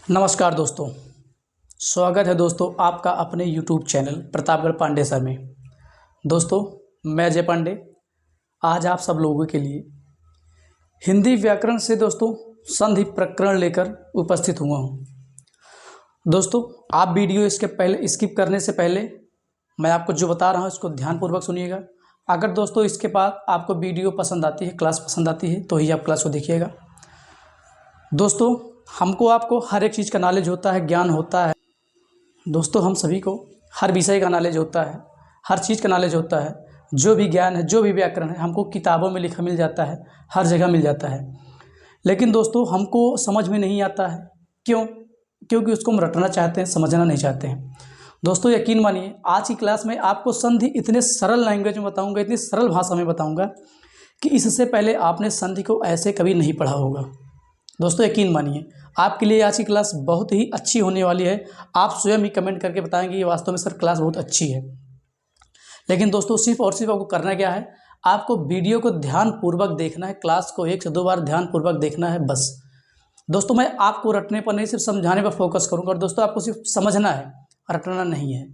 नमस्कार दोस्तों। स्वागत है दोस्तों आपका अपने YouTube channel Pratapgarh Pandey sir में। दोस्तों मैं अजय पांडे आज आप सब लोगों के लिए हिंदी व्याकरण से दोस्तों संधि प्रकरण लेकर उपस्थित हुआ हूँ। दोस्तों आप वीडियो इसके पहले स्किप करने से पहले मैं आपको जो बता रहा हूँ इसको ध्यानपूर्वक सुनिएगा। अगर दोस्तों इसके बाद आपको वीडियो पसंद आती है, क्लास पसंद आती है तो ही आप क्लास को देखिएगा। दोस्तों हमको आपको हर एक चीज़ का नॉलेज होता है, ज्ञान होता है। दोस्तों हम सभी को हर विषय का नॉलेज होता है, हर चीज़ का नॉलेज होता है। जो भी ज्ञान है, जो भी व्याकरण है हमको किताबों में लिखा मिल जाता है, हर जगह मिल जाता है। लेकिन दोस्तों हमको समझ में नहीं आता है। क्यों? क्योंकि उसको हम रटना चाहते हैं, समझना नहीं चाहते हैं। दोस्तों यकीन मानिए आज की क्लास में आपको संधि इतने सरल लैंग्वेज में बताऊँगा, इतनी सरल भाषा में बताऊँगा कि इससे पहले आपने संधि को ऐसे कभी नहीं पढ़ा होगा। दोस्तों यकीन मानिए आपके लिए आज की क्लास बहुत ही अच्छी होने वाली है। आप स्वयं ही कमेंट करके बताएंगे ये वास्तव में सर क्लास बहुत अच्छी है। लेकिन दोस्तों सिर्फ और सिर्फ आपको करना क्या है, आपको वीडियो को ध्यानपूर्वक देखना है, क्लास को 1 से 2 बार ध्यानपूर्वक देखना है बस। दोस्तों मैं आपको रटने पर नहीं, सिर्फ समझाने पर फोकस करूँगा। और दोस्तों आपको सिर्फ समझना है, रटना नहीं है।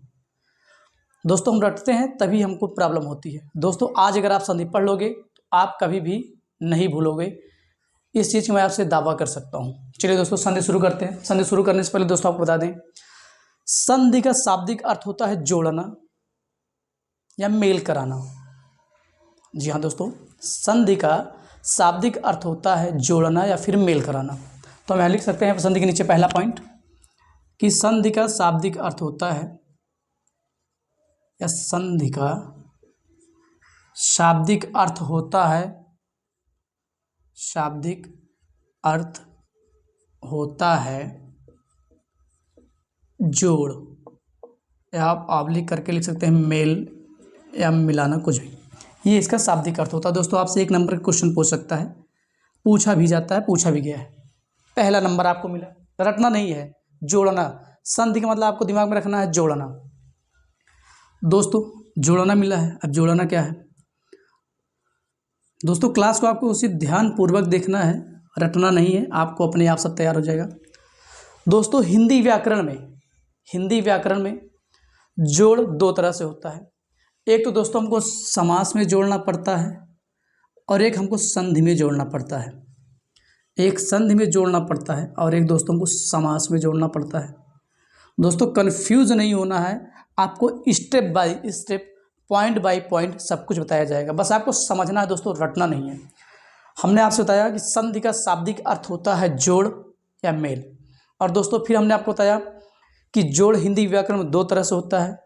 दोस्तों हम रटते हैं तभी हमको प्रॉब्लम होती है। दोस्तों आज अगर आप संधि पढ़ लोगे तो आप कभी भी नहीं भूलोगे, इस चीज़ की मैं आपसे दावा कर सकता हूँ। चलिए दोस्तों संधि शुरू करते हैं। संधि शुरू करने से पहले दोस्तों आपको बता दें, संधि का शाब्दिक अर्थ होता है जोड़ना या मेल कराना। जी हाँ दोस्तों, संधि का शाब्दिक अर्थ होता है जोड़ना या फिर मेल कराना। तो हम यहाँ लिख सकते हैं संधि के नीचे पहला पॉइंट कि संधि का शाब्दिक अर्थ होता है, या संधि का शाब्दिक अर्थ होता है, शाब्दिक अर्थ होता है जोड़, या आप लिख करके लिख सकते हैं मेल या मिलाना, कुछ भी। ये इसका शाब्दिक अर्थ होता है। दोस्तों आपसे 1 नंबर का क्वेश्चन पूछ सकता है, पूछा भी जाता है, पूछा भी गया है। पहला नंबर आपको मिला। रटना नहीं है, जोड़ना। संधि का मतलब आपको दिमाग में रखना है जोड़ना। दोस्तों जोड़ना मिला है, अब जोड़ना क्या है? दोस्तों क्लास को आपको उसी ध्यानपूर्वक देखना है, रटना नहीं है, आपको अपने आप सब तैयार हो जाएगा। दोस्तों हिंदी व्याकरण में जोड़ 2 तरह से होता है। एक तो दोस्तों हमको समास में जोड़ना पड़ता है और एक हमको संधि में जोड़ना पड़ता है। एक संधि में जोड़ना पड़ता है और एक दोस्तों को समास में जोड़ना पड़ता है। दोस्तों कंफ्यूज नहीं होना है, आपको step by step, point by point सब कुछ बताया जाएगा। बस आपको समझना है दोस्तों, रटना नहीं है। हमने आपसे बताया कि संधि का शाब्दिक अर्थ होता है जोड़ या मेल। और दोस्तों फिर हमने आपको बताया कि जोड़ हिंदी व्याकरण में 2 तरह से होता है।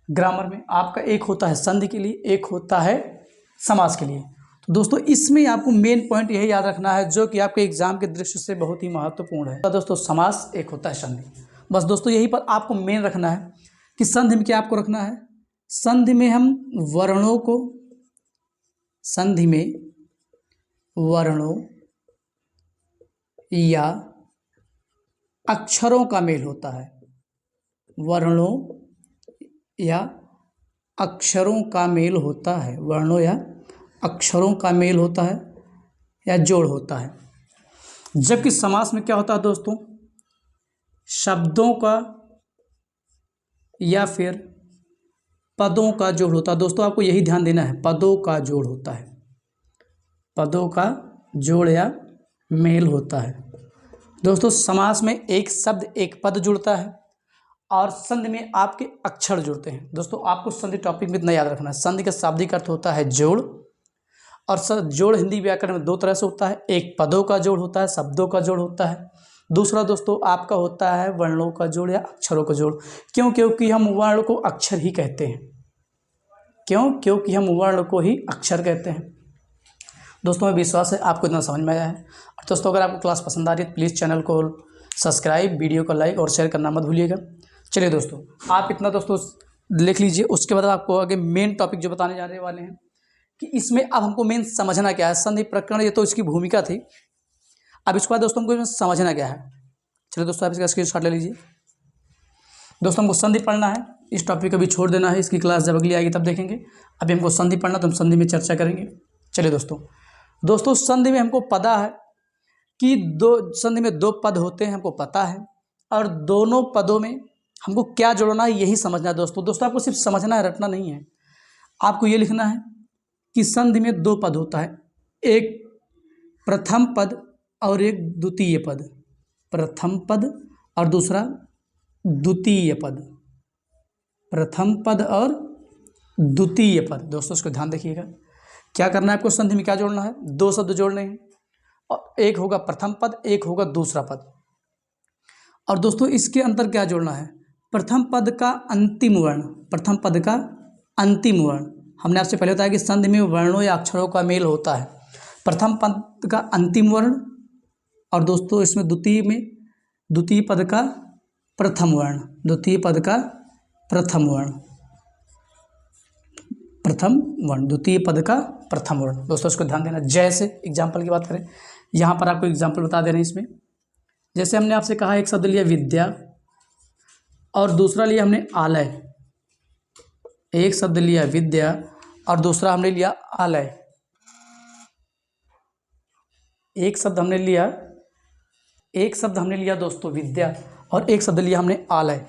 ग्रामर में आपका एक होता है संधि के लिए, एक होता है समास के लिए। तो दोस्तों इसमें आपको मेन पॉइंट यही याद रखना है जो कि आपके एग्जाम के दृष्टि से बहुत ही महत्वपूर्ण है। तो दोस्तों समास एक होता है संधि। बस दोस्तों यही पर आपको मेन रखना है कि संधि में क्या आपको रखना है। संधि में हम वर्णों को, संधि में वर्णों या अक्षरों का मेल होता है। वर्णों या अक्षरों का मेल होता है, वर्णों या अक्षरों का मेल होता है या जोड़ होता है। जबकि समास में क्या होता है दोस्तों, शब्दों का या फिर पदों का जोड़ होता है। दोस्तों आपको यही ध्यान देना है, पदों का जोड़ होता है, पदों का जोड़ या मेल होता है। दोस्तों समास में एक शब्द एक पद जुड़ता है और संधि में आपके अक्षर जुड़ते हैं। दोस्तों आपको संधि टॉपिक में इतना याद रखना है, संधि का शाब्दिक अर्थ होता है जोड़, और जोड़ हिंदी व्याकरण में 2 तरह से होता है। एक पदों का जोड़ होता है, शब्दों का जोड़ होता है। दूसरा दोस्तों आपका होता है वर्णों का जोड़ या अक्षरों का जोड़। क्यों? क्योंकि हम वर्ण को अक्षर ही कहते हैं। क्यों? क्योंकि हम वर्ण को ही अक्षर कहते हैं। दोस्तों मैं विश्वास है आपको इतना समझ में आया है। और दोस्तों अगर आपको क्लास पसंद आ रही है तो प्लीज़ चैनल को सब्सक्राइब, वीडियो को लाइक और शेयर करना मत भूलिएगा। चलिए दोस्तों आप इतना दोस्तों लिख लीजिए। उसके बाद आपको आगे मेन टॉपिक जो बताने जाने वाले हैं कि इसमें अब हमको मेन समझना क्या है। संधि प्रकरण ये तो इसकी भूमिका थी, अब इसके बाद दोस्तों हमको समझना क्या है। चलिए दोस्तों आप इसका स्क्रीनशॉट ले लीजिए। दोस्तों हमको संधि पढ़ना है, इस टॉपिक को भी छोड़ देना है, इसकी क्लास जब अगली आएगी तब देखेंगे। अभी हमको संधि पढ़ना तो हम संधि में चर्चा करेंगे। चलिए दोस्तों संधि में हमको पता है कि संधि में 2 पद होते हैं, हमको पता है। और दोनों पदों में हमको क्या जोड़ना है यही समझना है दोस्तों। दोस्तों आपको सिर्फ समझना है, रटना नहीं है। आपको ये लिखना है कि संधि में दो पद होता है, एक प्रथम पद और एक द्वितीय पद। प्रथम पद और दूसरा द्वितीय पद। प्रथम पद और द्वितीय पद। दोस्तों इसको ध्यान देखिएगा, क्या करना है आपको, संधि में क्या जोड़ना है, दो शब्द जोड़ने हैं, और एक होगा प्रथम पद, एक होगा दूसरा पद। और दोस्तों इसके अंतर क्या जोड़ना है, प्रथम पद का अंतिम वर्ण। प्रथम पद का अंतिम वर्ण, हमने आपसे पहले बताया कि संधि में वर्णों या अक्षरों का मेल होता है। प्रथम पद का अंतिम वर्ण और दोस्तों इसमें द्वितीय पद का प्रथम वर्ण। द्वितीय पद का प्रथम वर्ण, द्वितीय पद का प्रथम वर्ण। दोस्तों इसको ध्यान देना। जैसे एग्जाम्पल की बात करें, यहाँ पर आपको एग्जाम्पल बता दे रहे हैं इसमें। जैसे हमने आपसे कहा एक शब्द लिया विद्या और दूसरा लिया हमने आलय। एक शब्द लिया विद्या और दूसरा हमने लिया आलय। एक शब्द हमने लिया दोस्तों विद्या और एक शब्द लिया हमने आलय।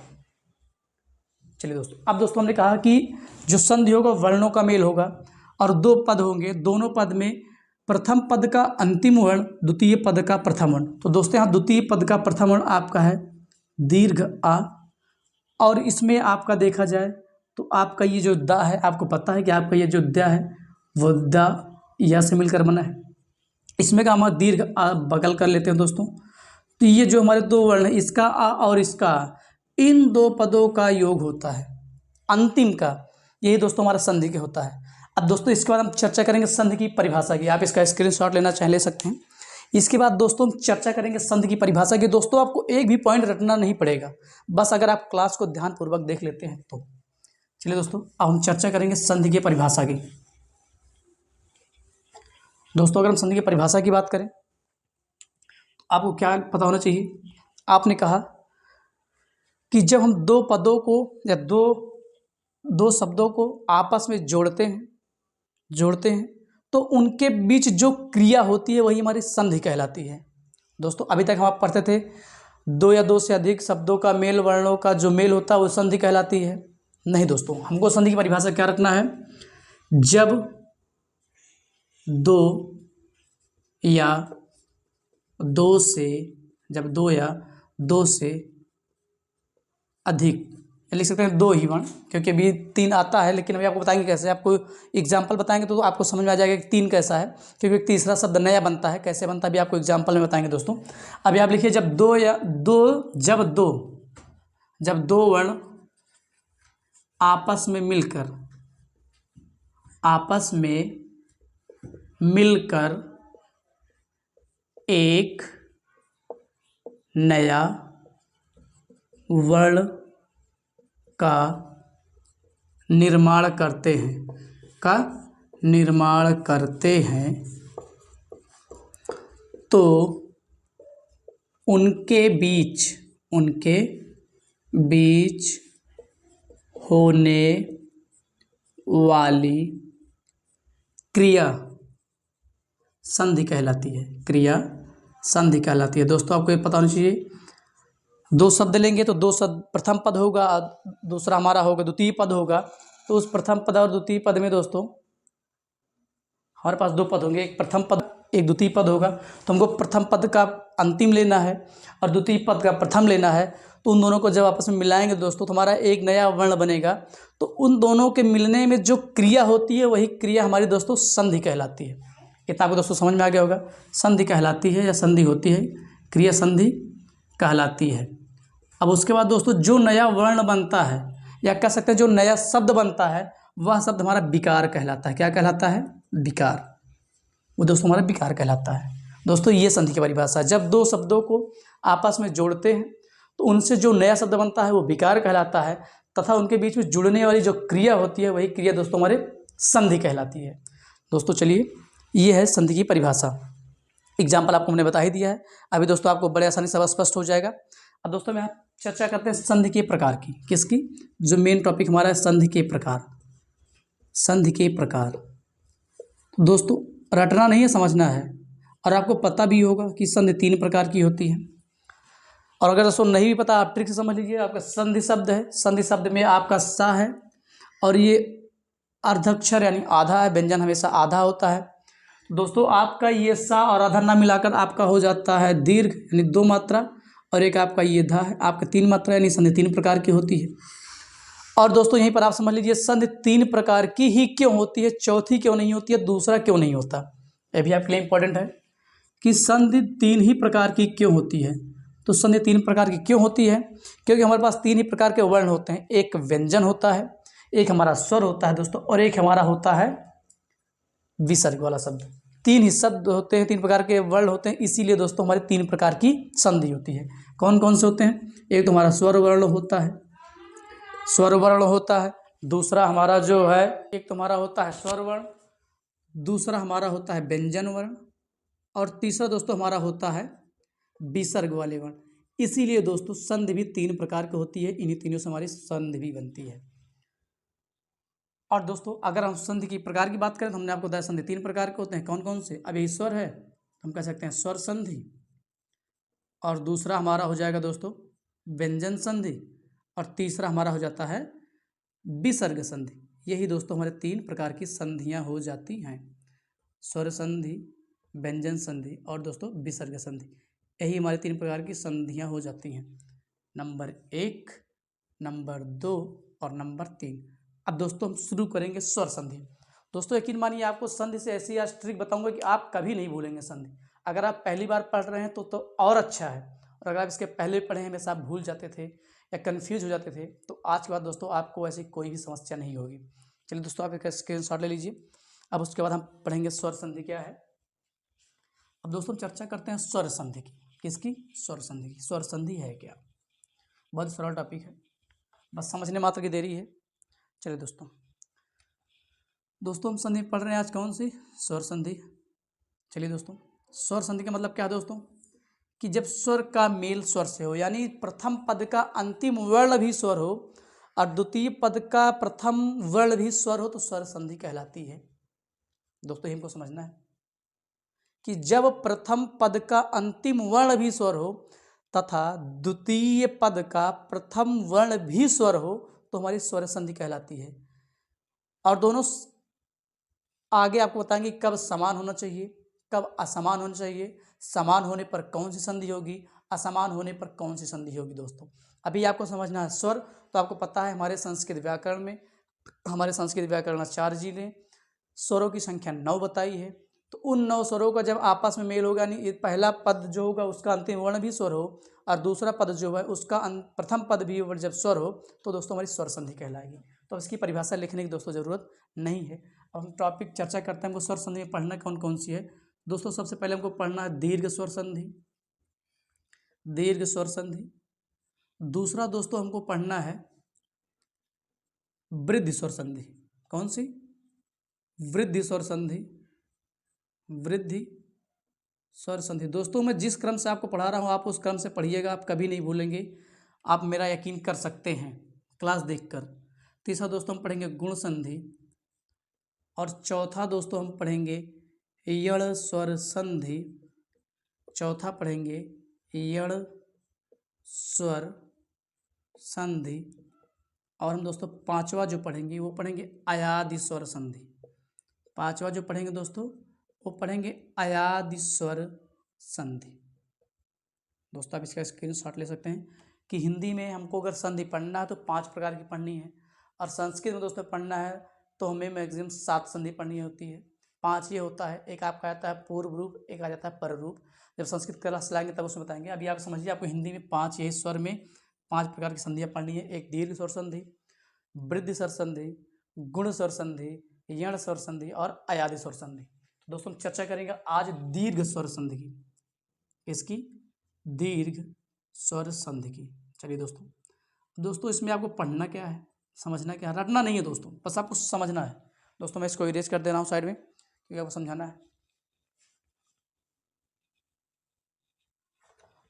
चलिए दोस्तों, अब दोस्तों हमने कहा कि जो संधि होगा वर्णों का मेल होगा और दो पद होंगे, दोनों पद में प्रथम पद का अंतिम वर्ण, द्वितीय पद का प्रथम वर्ण। तो दोस्तों यहाँ द्वितीय पद का प्रथम वर्ण आपका है दीर्घ आ, और इसमें आपका देखा जाए तो आपका ये जो दा है, आपको पता है कि आपका ये जो दा है वो दा या से मिलकर बना है। इसमें का हम दीर्घ आ बगल कर लेते हैं दोस्तों। तो ये जो हमारे दो वर्ण है, इसका आ और इसका आ, इन दो पदों का योग होता है अंतिम का, यही दोस्तों हमारा संधि के होता है। अब दोस्तों इसके बाद हम चर्चा करेंगे संधि की परिभाषा की। आप इसका स्क्रीनशॉट लेना चाहे ले सकते हैं। इसके बाद दोस्तों हम चर्चा करेंगे संधि की परिभाषा की। दोस्तों आपको एक भी पॉइंट रटना नहीं पड़ेगा, बस अगर आप क्लास को ध्यानपूर्वक देख लेते हैं तो। चलिए दोस्तों अब हम चर्चा करेंगे संधि की परिभाषा की। दोस्तों अगर हम संधि की परिभाषा की बात करें तो आपको क्या पता होना चाहिए। आपने कहा कि जब हम दो पदों को या दो शब्दों को आपस में जोड़ते हैं तो उनके बीच जो क्रिया होती है वही हमारी संधि कहलाती है। दोस्तों अभी तक हम पढ़ते थे दो या दो से अधिक शब्दों का मेल, वर्णों का जो मेल होता है वो संधि कहलाती है। नहीं दोस्तों, हमको संधि की परिभाषा क्या रखना है, जब दो या दो से अधिक, लिख सकते हैं दो ही वर्ण, क्योंकि अभी तीन आता है, लेकिन अभी आपको बताएंगे कैसे। आपको एग्जाम्पल बताएंगे तो आपको समझ में आ जाएगा कि तीन कैसा है, क्योंकि एक तीसरा शब्द नया बनता है, कैसे बनता है अभी आपको एग्जाम्पल में बताएंगे दोस्तों। अभी आप लिखिए जब दो वर्ण आपस में मिलकर एक नया वर्ण का निर्माण करते हैं तो उनके बीच होने वाली क्रिया संधि कहलाती है। दोस्तों आपको ये पता होना चाहिए, दो शब्द लेंगे तो दो शब्द, प्रथम पद होगा, दूसरा हमारा होगा द्वितीय पद होगा। तो उस प्रथम पद और द्वितीय पद में दोस्तों हमारे पास दो पद होंगे, एक प्रथम पद एक द्वितीय पद होगा। तो हमको प्रथम पद का अंतिम लेना है और द्वितीय पद का प्रथम लेना है। तो उन दोनों को जब आपस में मिलाएंगे दोस्तों तो हमारा एक नया वर्ण बनेगा। तो उन दोनों के मिलने में जो क्रिया होती है वही क्रिया हमारी दोस्तों संधि कहलाती है। इतना आपको दोस्तों समझ में आ गया होगा, संधि कहलाती है या संधि होती है, क्रिया संधि कहलाती है। अब उसके बाद दोस्तों जो नया वर्ण बनता है या कह सकते हैं जो नया शब्द बनता है वह शब्द हमारा विकार कहलाता है। क्या कहलाता है, विकार। वो दोस्तों हमारा विकार कहलाता है। दोस्तों ये संधि की परिभाषा है। जब दो शब्दों को आपस में जोड़ते हैं तो उनसे जो नया शब्द बनता है वो विकार कहलाता है, तथा उनके बीच में जुड़ने वाली जो क्रिया होती है वही क्रिया दोस्तों हमारे संधि कहलाती है। दोस्तों चलिए ये है संधि की परिभाषा। एग्जाम्पल आपको हमने बता ही दिया है, अभी दोस्तों आपको बड़े आसानी से स्पष्ट हो जाएगा। अब दोस्तों मैं चर्चा करते हैं संधि के प्रकार की। किसकी, जो मेन टॉपिक हमारा है संधि के प्रकार। दोस्तों रटना नहीं है, समझना है। और आपको पता भी होगा कि संधि तीन प्रकार की होती है। और अगर दोस्तों नहीं भी पता, आप ट्रिक से समझ लीजिए। आपका संधि शब्द है, संधि शब्द में आपका सा है और ये अर्धाक्षर यानी आधा है, व्यंजन हमेशा आधा होता है। दोस्तों आपका ये सा और आधा ना मिलाकर आपका हो जाता है दीर्घ यानी 2 मात्रा, और एक आपका ये धा है, आपका 3 मात्रा यानी संधि 3 प्रकार की होती है। और दोस्तों यहीं पर आप समझ लीजिए संधि 3 प्रकार की ही क्यों होती है, चौथी क्यों नहीं होती है, दूसरा क्यों नहीं होता। यह भी आपके लिए इंपॉर्टेंट है कि संधि 3 ही प्रकार की क्यों होती है। तो संधि 3 प्रकार की क्यों होती है, क्योंकि हमारे पास 3 ही प्रकार के वर्ण होते हैं। एक व्यंजन होता है, एक हमारा स्वर होता है दोस्तों, और एक हमारा होता है विसर्ग वाला शब्द। 3 ही शब्द होते हैं, 3 प्रकार के वर्ण होते हैं, इसीलिए दोस्तों हमारे 3 प्रकार की संधि होती है। कौन कौन से होते हैं? एक तो हमारा स्वर वर्ण होता है, स्वर वर्ण होता है। दूसरा हमारा जो है, एक तो हमारा होता है स्वर वर्ण, दूसरा हमारा होता है व्यंजन वर्ण, और तीसरा दोस्तों हमारा होता है विसर्ग वाले वर्ण। इसीलिए दोस्तों संधि भी 3 प्रकार की होती है, इन्हीं तीनों से हमारी संधि भी बनती है। और दोस्तों अगर हम संधि की प्रकार की बात करें तो हमने आपको बताया संधि 3 प्रकार के होते हैं। कौन कौन से? अब यही स्वर है तो हम कह सकते हैं स्वर संधि, और दूसरा हमारा हो जाएगा दोस्तों व्यंजन संधि, और तीसरा हमारा हो जाता है विसर्ग संधि। यही दोस्तों हमारे 3 प्रकार की संधियां हो जाती हैं, स्वर संधि, व्यंजन संधि और दोस्तों विसर्ग संधि। यही हमारी 3 प्रकार की संधियां हो जाती हैं, नंबर 1, नंबर 2 और नंबर 3। अब दोस्तों हम शुरू करेंगे स्वर संधि। दोस्तों यकीन मानिए आपको संधि से ऐसी आज ट्रिक बताऊंगा कि आप कभी नहीं भूलेंगे संधि। अगर आप पहली बार पढ़ रहे हैं तो और अच्छा है, और अगर आप इसके पहले पढ़े हैं हमेशा आप भूल जाते थे या कन्फ्यूज हो जाते थे, तो आज के बाद दोस्तों आपको ऐसी कोई भी समस्या नहीं होगी। चलिए दोस्तों आप एक स्क्रीनशॉट ले लीजिए। अब उसके बाद हम पढ़ेंगे स्वर संधि क्या है। अब दोस्तों चर्चा करते हैं स्वर संधि की। किसकी? स्वर संधि की। स्वर संधि है क्या? बहुत सरल टॉपिक है, बस समझने मात्र की देरी है। चलिए दोस्तों हम संधि पढ़ रहे हैं आज। कौन सी? स्वर संधि। चलिए दोस्तों स्वर संधि का मतलब क्या है दोस्तों? कि जब स्वर का मेल स्वर से हो, यानी प्रथम पद का अंतिम वर्ण भी स्वर हो और द्वितीय पद का प्रथम वर्ण भी स्वर हो, तो स्वर संधि कहलाती है। दोस्तों हमको समझना है कि जब प्रथम पद का अंतिम वर्ण भी स्वर हो तथा द्वितीय पद का प्रथम वर्ण भी स्वर हो, तो हमारी स्वर संधि कहलाती है। और दोनों आगे आपको बताएंगे कब समान होना चाहिए, कब असमान होना चाहिए, समान होने पर कौन सी संधि होगी, असमान होने पर कौन सी संधि होगी। दोस्तों अभी आपको समझना है स्वर। तो आपको पता है हमारे संस्कृत व्याकरण में, हमारे संस्कृत व्याकरणाचार्य जी ने स्वरों की संख्या 9 बताई है। तो उन 9 स्वरों का जब आपस में मेल होगा, यानी पहला पद जो होगा उसका अंतिम वर्ण भी स्वर हो और दूसरा पद जो है उसका प्रथम पद भी जब स्वर हो, तो दोस्तों हमारी स्वर संधि कहलाएगी। तो इसकी परिभाषा लिखने की दोस्तों ज़रूरत नहीं है। अब हम टॉपिक चर्चा करते हैं, हमको स्वर संधि में पढ़ना कौन कौन सी है। दोस्तों सबसे पहले हमको पढ़ना है दीर्घ स्वर संधि, दीर्घ स्वर संधि। दूसरा दोस्तों हमको पढ़ना है वृद्धि स्वर संधि। कौन सी? वृद्धि स्वर संधि, वृद्धि स्वर संधि। दोस्तों मैं जिस क्रम से आपको पढ़ा रहा हूँ आप उस क्रम से पढ़िएगा, आप कभी नहीं भूलेंगे, आप मेरा यकीन कर सकते हैं क्लास देखकर। तीसरा दोस्तों हम पढ़ेंगे गुण संधि, और चौथा दोस्तों हम पढ़ेंगे यण स्वर संधि। चौथा पढ़ेंगे यण स्वर संधि। और हम दोस्तों पांचवा जो पढ़ेंगे वो पढ़ेंगे अयादि स्वर संधि। पांचवा जो पढ़ेंगे दोस्तों वो पढ़ेंगे अयादि स्वर संधि। दोस्तों आप इसका स्क्रीनशॉट ले सकते हैं कि हिंदी में हमको अगर संधि पढ़ना है तो 5 प्रकार की पढ़नी है, और संस्कृत में दोस्तों पढ़ना है तो हमें मैक्सिमम 7 संधि पढ़नी होती है। 5 ये होता है, एक आपका आता है पूर्व रूप, एक आ जाता है पर रूप। जब संस्कृत क्लास लाएंगे तब उसमें बताएंगे। अभी आप समझिए आपको हिंदी में 5 यही स्वर में 5 प्रकार की संधियाँ पढ़नी है। एक दीर्घ स्वर संधि, वृद्धि स्वर संधि, गुण स्वर संधि, यण स्वर संधि और अयादि स्वर संधि। दोस्तों हम चर्चा करेंगे आज दीर्घ स्वर संधि की, इसकी दीर्घ स्वर संधि की। चलिए दोस्तों इसमें आपको पढ़ना क्या है, समझना क्या है, रटना नहीं है दोस्तों, बस आपको समझना है। दोस्तों मैं इसको इरेज कर दे रहा हूँ साइड में क्योंकि आपको समझाना है।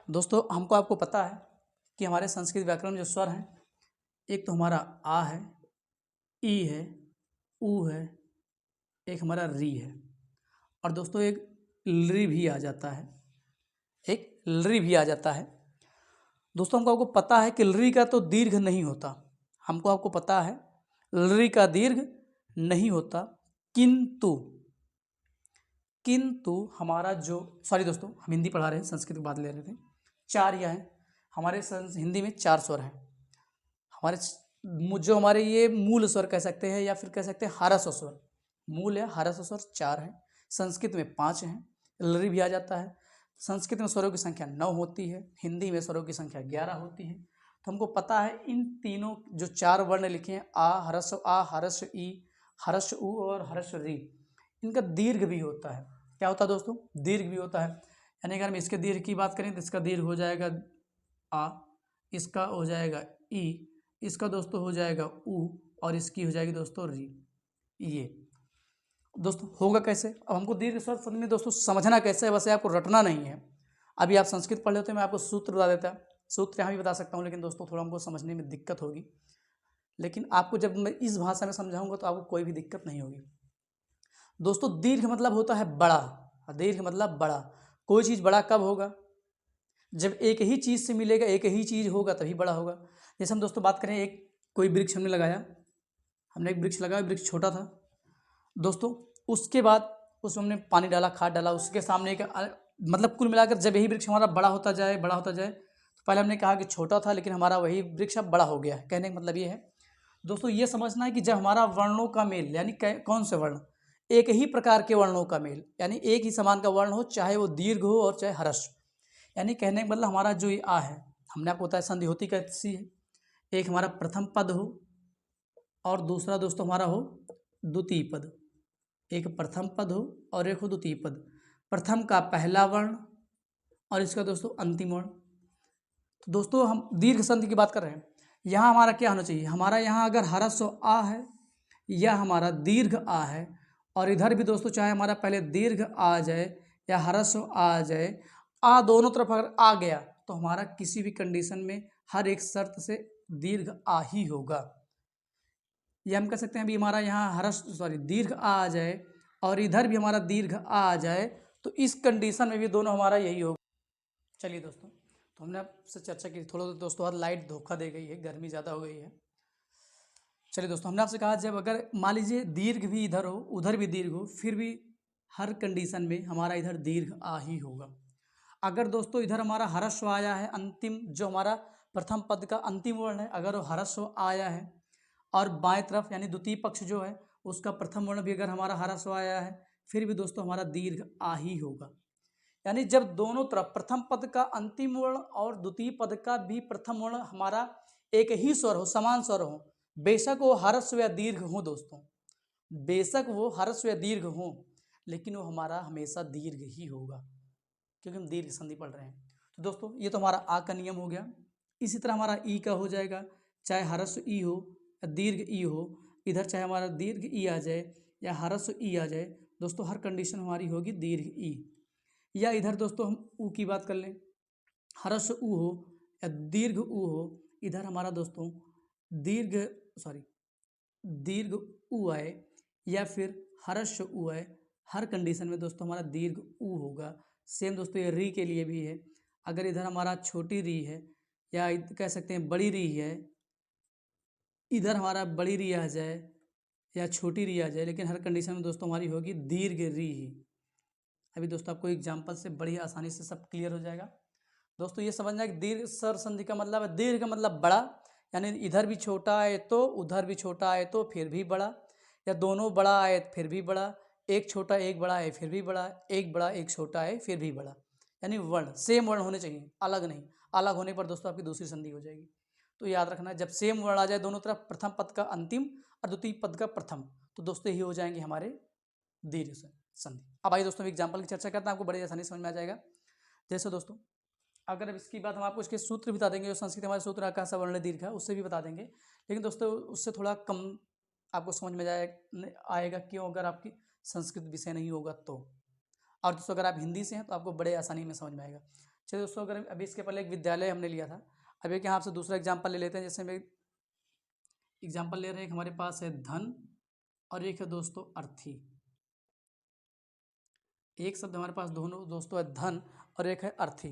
दोस्तों हमको आपको पता है कि हमारे संस्कृत व्याकरण में जो स्वर हैं, एक तो हमारा आ है, ई है, ऊ है, एक हमारा री है, और दोस्तों एक लृ भी आ जाता है, एक लृ भी आ जाता है। दोस्तों हमको आपको पता है कि लरी का तो दीर्घ नहीं होता, हमको आपको पता है लरी का दीर्घ नहीं होता, किंतु किंतु हमारा जो सॉरी दोस्तों, हम हिंदी पढ़ा रहे हैं, संस्कृत की बात ले रहे थे। चार यह हैं हमारे हिंदी में, चार स्वर हैं हमारे, जो हमारे ये मूल स्वर कह सकते हैं या फिर कह सकते हैं हारस्व स्वर। मूल है हारस्व स्वर चार है, संस्कृत में 5 हैं, लरी भी आ जाता है। संस्कृत में स्वरों की संख्या 9 होती है, हिंदी में स्वरों की संख्या 11 होती है। तो हमको पता है इन तीनों जो चार वर्ण लिखे हैं, आ, हरस्व ई, हरस्व उ और हरस्व री, इनका दीर्घ भी होता है। क्या होता है दोस्तों? दीर्घ भी होता है। यानी अगर हम इसके दीर्घ की बात करें तो इसका दीर्घ हो जाएगा आ, इसका हो जाएगा ई, इसका दोस्तों हो जाएगा उ, और इसकी हो जाएगी दोस्तों री। ये दोस्तों होगा कैसे? अब हमको दीर्घ स्वर संधि में दोस्तों समझना कैसे है, वैसे आपको रटना नहीं है। अभी आप संस्कृत पढ़ लेते हैं, मैं आपको सूत्र बता देता, सूत्र यहाँ भी बता सकता हूँ, लेकिन दोस्तों थोड़ा हमको समझने में दिक्कत होगी। लेकिन आपको जब मैं इस भाषा में समझाऊंगा तो आपको कोई भी दिक्कत नहीं होगी। दोस्तों दीर्घ मतलब होता है बड़ा, दीर्घ मतलब बड़ा। कोई चीज़ बड़ा कब होगा? जब एक ही चीज़ से मिलेगा, एक ही चीज़ होगा तभी बड़ा होगा। जैसे हम दोस्तों बात करें, एक कोई वृक्ष हमने लगाया, हमने एक वृक्ष लगाया, वृक्ष छोटा था दोस्तों, उसके बाद उसमें हमने पानी डाला, खाद डाला, उसके सामने एक मतलब कुल मिलाकर जब यही वृक्ष हमारा बड़ा होता जाए, बड़ा होता जाए, तो पहले हमने कहा कि छोटा था, लेकिन हमारा वही वृक्ष अब बड़ा हो गया है। कहने का मतलब ये है दोस्तों, ये समझना है कि जब हमारा वर्णों का मेल, यानी कौन से वर्ण, एक ही प्रकार के वर्णों का मेल, यानी एक ही समान का वर्ण हो, चाहे वो दीर्घ हो और चाहे ह्रस्व, यानी कहने का मतलब हमारा जो ये आ है, हमने आपको बताया संधि होती कैसी है, एक हमारा प्रथम पद हो और दूसरा दोस्तों हमारा हो द्वितीय पद। एक प्रथम पद हो और एक हो द्वितीय पद। प्रथम का पहला वर्ण और इसका दोस्तों अंतिम वर्ण। तो दोस्तों हम दीर्घ संधि की बात कर रहे हैं, यहाँ हमारा क्या होना चाहिए? हमारा यहाँ अगर ह्रस्व आ है या हमारा दीर्घ आ है, और इधर भी दोस्तों चाहे हमारा पहले दीर्घ आ जाए या ह्रस्व आ जाए, आ दोनों तरफ अगर आ गया तो हमारा किसी भी कंडीशन में हर एक शर्त से दीर्घ आ ही होगा। ये हम कह सकते हैं अभी हमारा यहाँ दीर्घ आ जाए और इधर भी हमारा दीर्घ आ जाए, तो इस कंडीशन में भी दोनों हमारा यही होगा। चलिए दोस्तों, तो हमने आपसे चर्चा की, थोड़ा दोस्तों आज लाइट धोखा दे गई है, गर्मी ज़्यादा हो गई है। चलिए दोस्तों, हमने आपसे कहा जब अगर मान लीजिए दीर्घ भी इधर हो उधर भी दीर्घ हो, फिर भी हर कंडीशन में हमारा इधर दीर्घ आ ही होगा। अगर दोस्तों इधर हमारा ह्रस्व आया है, अंतिम जो हमारा प्रथम पद का अंतिम वर्ण है, अगर वो ह्रस्व आया है और बाएं तरफ यानी द्वितीय पक्ष जो है उसका प्रथम वर्ण भी अगर हमारा ह्रस्व आया है, फिर भी दोस्तों हमारा दीर्घ आ ही होगा। यानी जब दोनों तरफ प्रथम पद का अंतिम वर्ण और द्वितीय पद का भी प्रथम वर्ण हमारा एक ही स्वर हो, समान स्वर हो, बेशक वो ह्रस्व या दीर्घ हो दोस्तों, बेशक वो ह्रस्व या दीर्घ हो, लेकिन वो हमारा हमेशा दीर्घ ही होगा, क्योंकि हम दीर्घ संधि पढ़ रहे हैं। तो दोस्तों ये तो हमारा आ का नियम हो गया। इसी तरह हमारा ई का हो जाएगा, चाहे ह्रस्व ई हो या दीर्घ ई हो, इधर चाहे हमारा दीर्घ ई आ जाए या ह्रस्व ई आ जाए, दोस्तों हर कंडीशन हमारी होगी दीर्घ ई। या इधर दोस्तों हम ऊ की बात कर लें, ह्रस्व ऊ हो या दीर्घ ऊ हो, इधर हमारा दोस्तों दीर्घ दीर्घ ऊ आए या फिर ह्रस्व ऊ आए, हर कंडीशन में दोस्तों हमारा दीर्घ ऊ होगा। सेम दोस्तों ये री के लिए भी है, अगर इधर हमारा छोटी री है या कह सकते हैं बड़ी री है, इधर हमारा बड़ी री आ जाए या छोटी री आ जाए, लेकिन हर कंडीशन में दोस्तों हमारी होगी दीर्घ री ही। अभी दोस्तों आपको एग्जाम्पल से बड़ी आसानी से सब क्लियर हो जाएगा। दोस्तों ये समझना है कि दीर्घ स्वर संधि का मतलब है, दीर्घ का मतलब बड़ा, यानी इधर भी छोटा आए तो उधर भी छोटा आए तो फिर भी बड़ा, या दोनों बड़ा आए फिर भी बड़ा, एक छोटा एक बड़ा आए फिर भी बड़ा, एक बड़ा एक छोटा आए फिर भी बड़ा। यानी वर्ण सेम वर्ण होने चाहिए, अलग नहीं। अलग होने पर दोस्तों आपकी दूसरी संधि हो जाएगी। तो याद रखना, जब सेम वर्ण आ जाए दोनों तरफ, प्रथम पद का अंतिम और द्वितीय पद का प्रथम, तो दोस्तों ये हो जाएंगे हमारे दीर्घ संधि। अब आइए दोस्तों एग्जाम्पल की चर्चा करते हैं, आपको बड़ी आसानी समझ में आ जाएगा। जैसे दोस्तों अगर अब इसकी बात हम आपको इसके सूत्र बता देंगे, जो संस्कृत हमारे सूत्र आकाश वर्ण दीर्घ है उससे भी बता देंगे, लेकिन दोस्तों उससे थोड़ा कम आपको समझ में आएगा, क्यों? अगर आपकी संस्कृत विषय नहीं होगा तो। और दोस्तों अगर आप हिंदी से हैं तो आपको बड़े आसानी में समझ में आएगा। चलिए दोस्तों, अगर अभी इसके पहले एक विद्यालय हमने लिया था, अब एक यहाँ आपसे दूसरा एग्जाम्पल ले लेते हैं। जैसे हम एग्जाम्पल ले रहे हैं, हमारे पास है धन और एक है दोस्तों अर्थी। एक शब्द हमारे पास दोनों दोस्तों है धन और एक है अर्थी।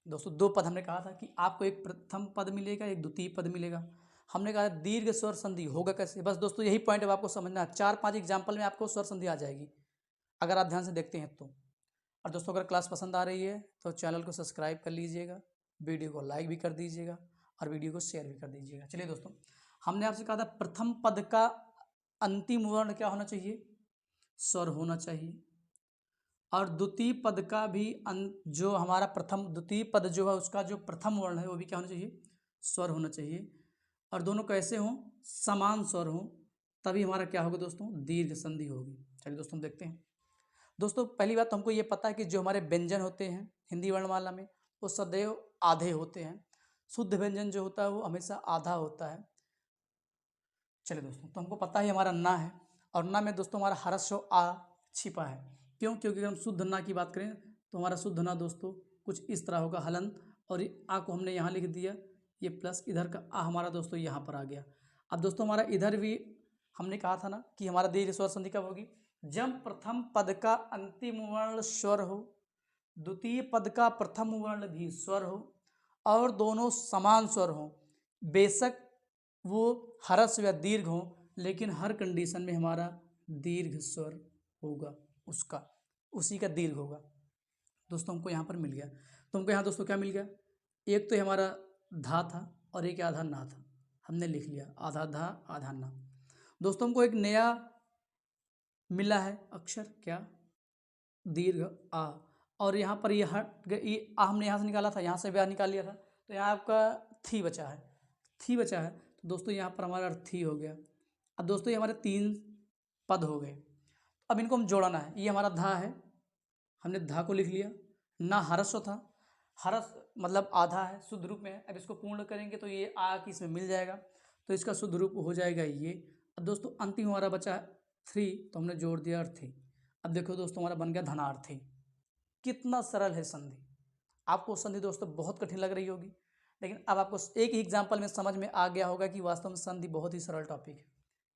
दोस्तों 2 पद हमने कहा था कि आपको एक प्रथम पद मिलेगा, एक द्वितीय पद मिलेगा। हमने कहा दीर्घ स्वर संधि होगा कैसे, बस दोस्तों यही पॉइंट अब आपको समझना है। 4-5 एग्जाम्पल में आपको स्वर संधि आ जाएगी अगर आप ध्यान से देखते हैं तो। और दोस्तों अगर क्लास पसंद आ रही है तो चैनल को सब्सक्राइब कर लीजिएगा, वीडियो को लाइक भी कर दीजिएगा और वीडियो को शेयर भी कर दीजिएगा। चलिए दोस्तों, हमने आपसे कहा था प्रथम पद का अंतिम वर्ण क्या होना चाहिए, स्वर होना चाहिए। और द्वितीय पद का भी जो हमारा द्वितीय पद जो है उसका जो प्रथम वर्ण है वो भी क्या होना चाहिए, स्वर होना चाहिए। और दोनों कैसे हों, समान स्वर हों, तभी हमारा क्या होगा दोस्तों, दीर्घ संधि होगी। चलिए दोस्तों हम देखते हैं। दोस्तों पहली बात तो हमको ये पता है कि जो हमारे व्यंजन होते हैं हिंदी वर्णमाला में वो सदैव आधे होते हैं। शुद्ध व्यंजन जो होता है वो हमेशा आधा होता है। चलिए दोस्तों, तो हमको पता ही हमारा ना है, और ना में दोस्तों हमारा ह्रस्व आ छिपा है। क्यों, क्योंकि अगर हम शुद्ध ना की बात करें तो हमारा शुद्ध ना दोस्तों कुछ इस तरह होगा, हलंत, और ये आ को हमने यहाँ लिख दिया, ये प्लस इधर का आ हमारा दोस्तों यहाँ पर आ गया। अब दोस्तों हमारा इधर भी हमने कहा था ना कि हमारा दीर्घ स्वर संधि कब होगी, जब प्रथम पद का अंतिम वर्ण स्वर हो, द्वितीय पद का प्रथम वर्ण भी स्वर हो, और दोनों समान स्वर हो। बेशक वो ह्रस्व या दीर्घ हो, लेकिन हर कंडीशन में हमारा दीर्घ स्वर होगा, उसका उसी का दीर्घ होगा। दोस्तों हमको यहाँ पर मिल गया, तो हमको यहाँ दोस्तों क्या मिल गया, एक तो हमारा धा था और एक आधा ना था, हमने लिख लिया आधा धा आधा ना। दोस्तों हमको एक नया मिला है अक्षर, क्या, दीर्घ आ, और यहाँ पर ये हट ये आ हमने यहाँ से निकाला था, यहाँ से भी आ निकाल लिया था, तो यहाँ आपका थी बचा है, थी बचा है। तो दोस्तों यहाँ पर हमारा थी हो गया। अब दोस्तों ये हमारे 3 पद हो गए, अब इनको हम जोड़ना है। ये हमारा धा है, हमने धा को लिख लिया। ना ह्रस्व था, ह्रस मतलब आधा है, शुद्ध रूप में है। अब इसको पूर्ण करेंगे तो ये आ की इसमें मिल जाएगा, तो इसका शुद्ध रूप हो जाएगा ये। अब दोस्तों अंतिम हमारा बचा है 3, तो हमने जोड़ दिया अर्थी। अब देखो दोस्तों हमारा बन गया धनार्थी। कितना सरल है संधि। आपको संधि दोस्तों बहुत कठिन लग रही होगी, लेकिन अब आपको एक ही एग्जाम्पल में समझ में आ गया होगा कि वास्तव में संधि बहुत ही सरल टॉपिक है।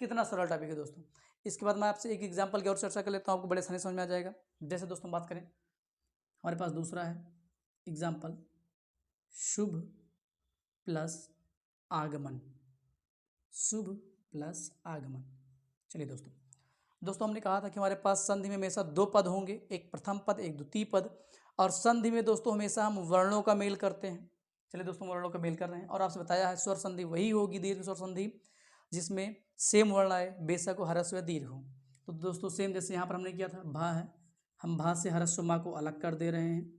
कितना सरल टॉपिक है दोस्तों। इसके बाद मैं आपसे एक एग्जाम्पल की और चर्चा कर लेता हूँ, आपको बड़े आसानी समझ में आ जाएगा। जैसे दोस्तों बात करें, हमारे पास दूसरा है एग्जाम्पल, शुभ प्लस आगमन, शुभ प्लस आगमन। चलिए दोस्तों हमने कहा था कि हमारे पास संधि में हमेशा 2 पद होंगे, एक प्रथम पद एक द्वितीय पद, और संधि में दोस्तों हमेशा हम वर्णों का मेल करते हैं। चलिए दोस्तों वर्णों का मेल कर रहे हैं, और आपसे बताया है स्वर संधि वही होगी दीर्घ स्वर संधि जिसमें सेम वर्ण आए, बेशक वो ह्रस्व या दीर्घ हो। तो दोस्तों सेम जैसे यहाँ पर हमने किया था, भा है, हम भा से ह्रस्व माँ को अलग कर दे रहे हैं।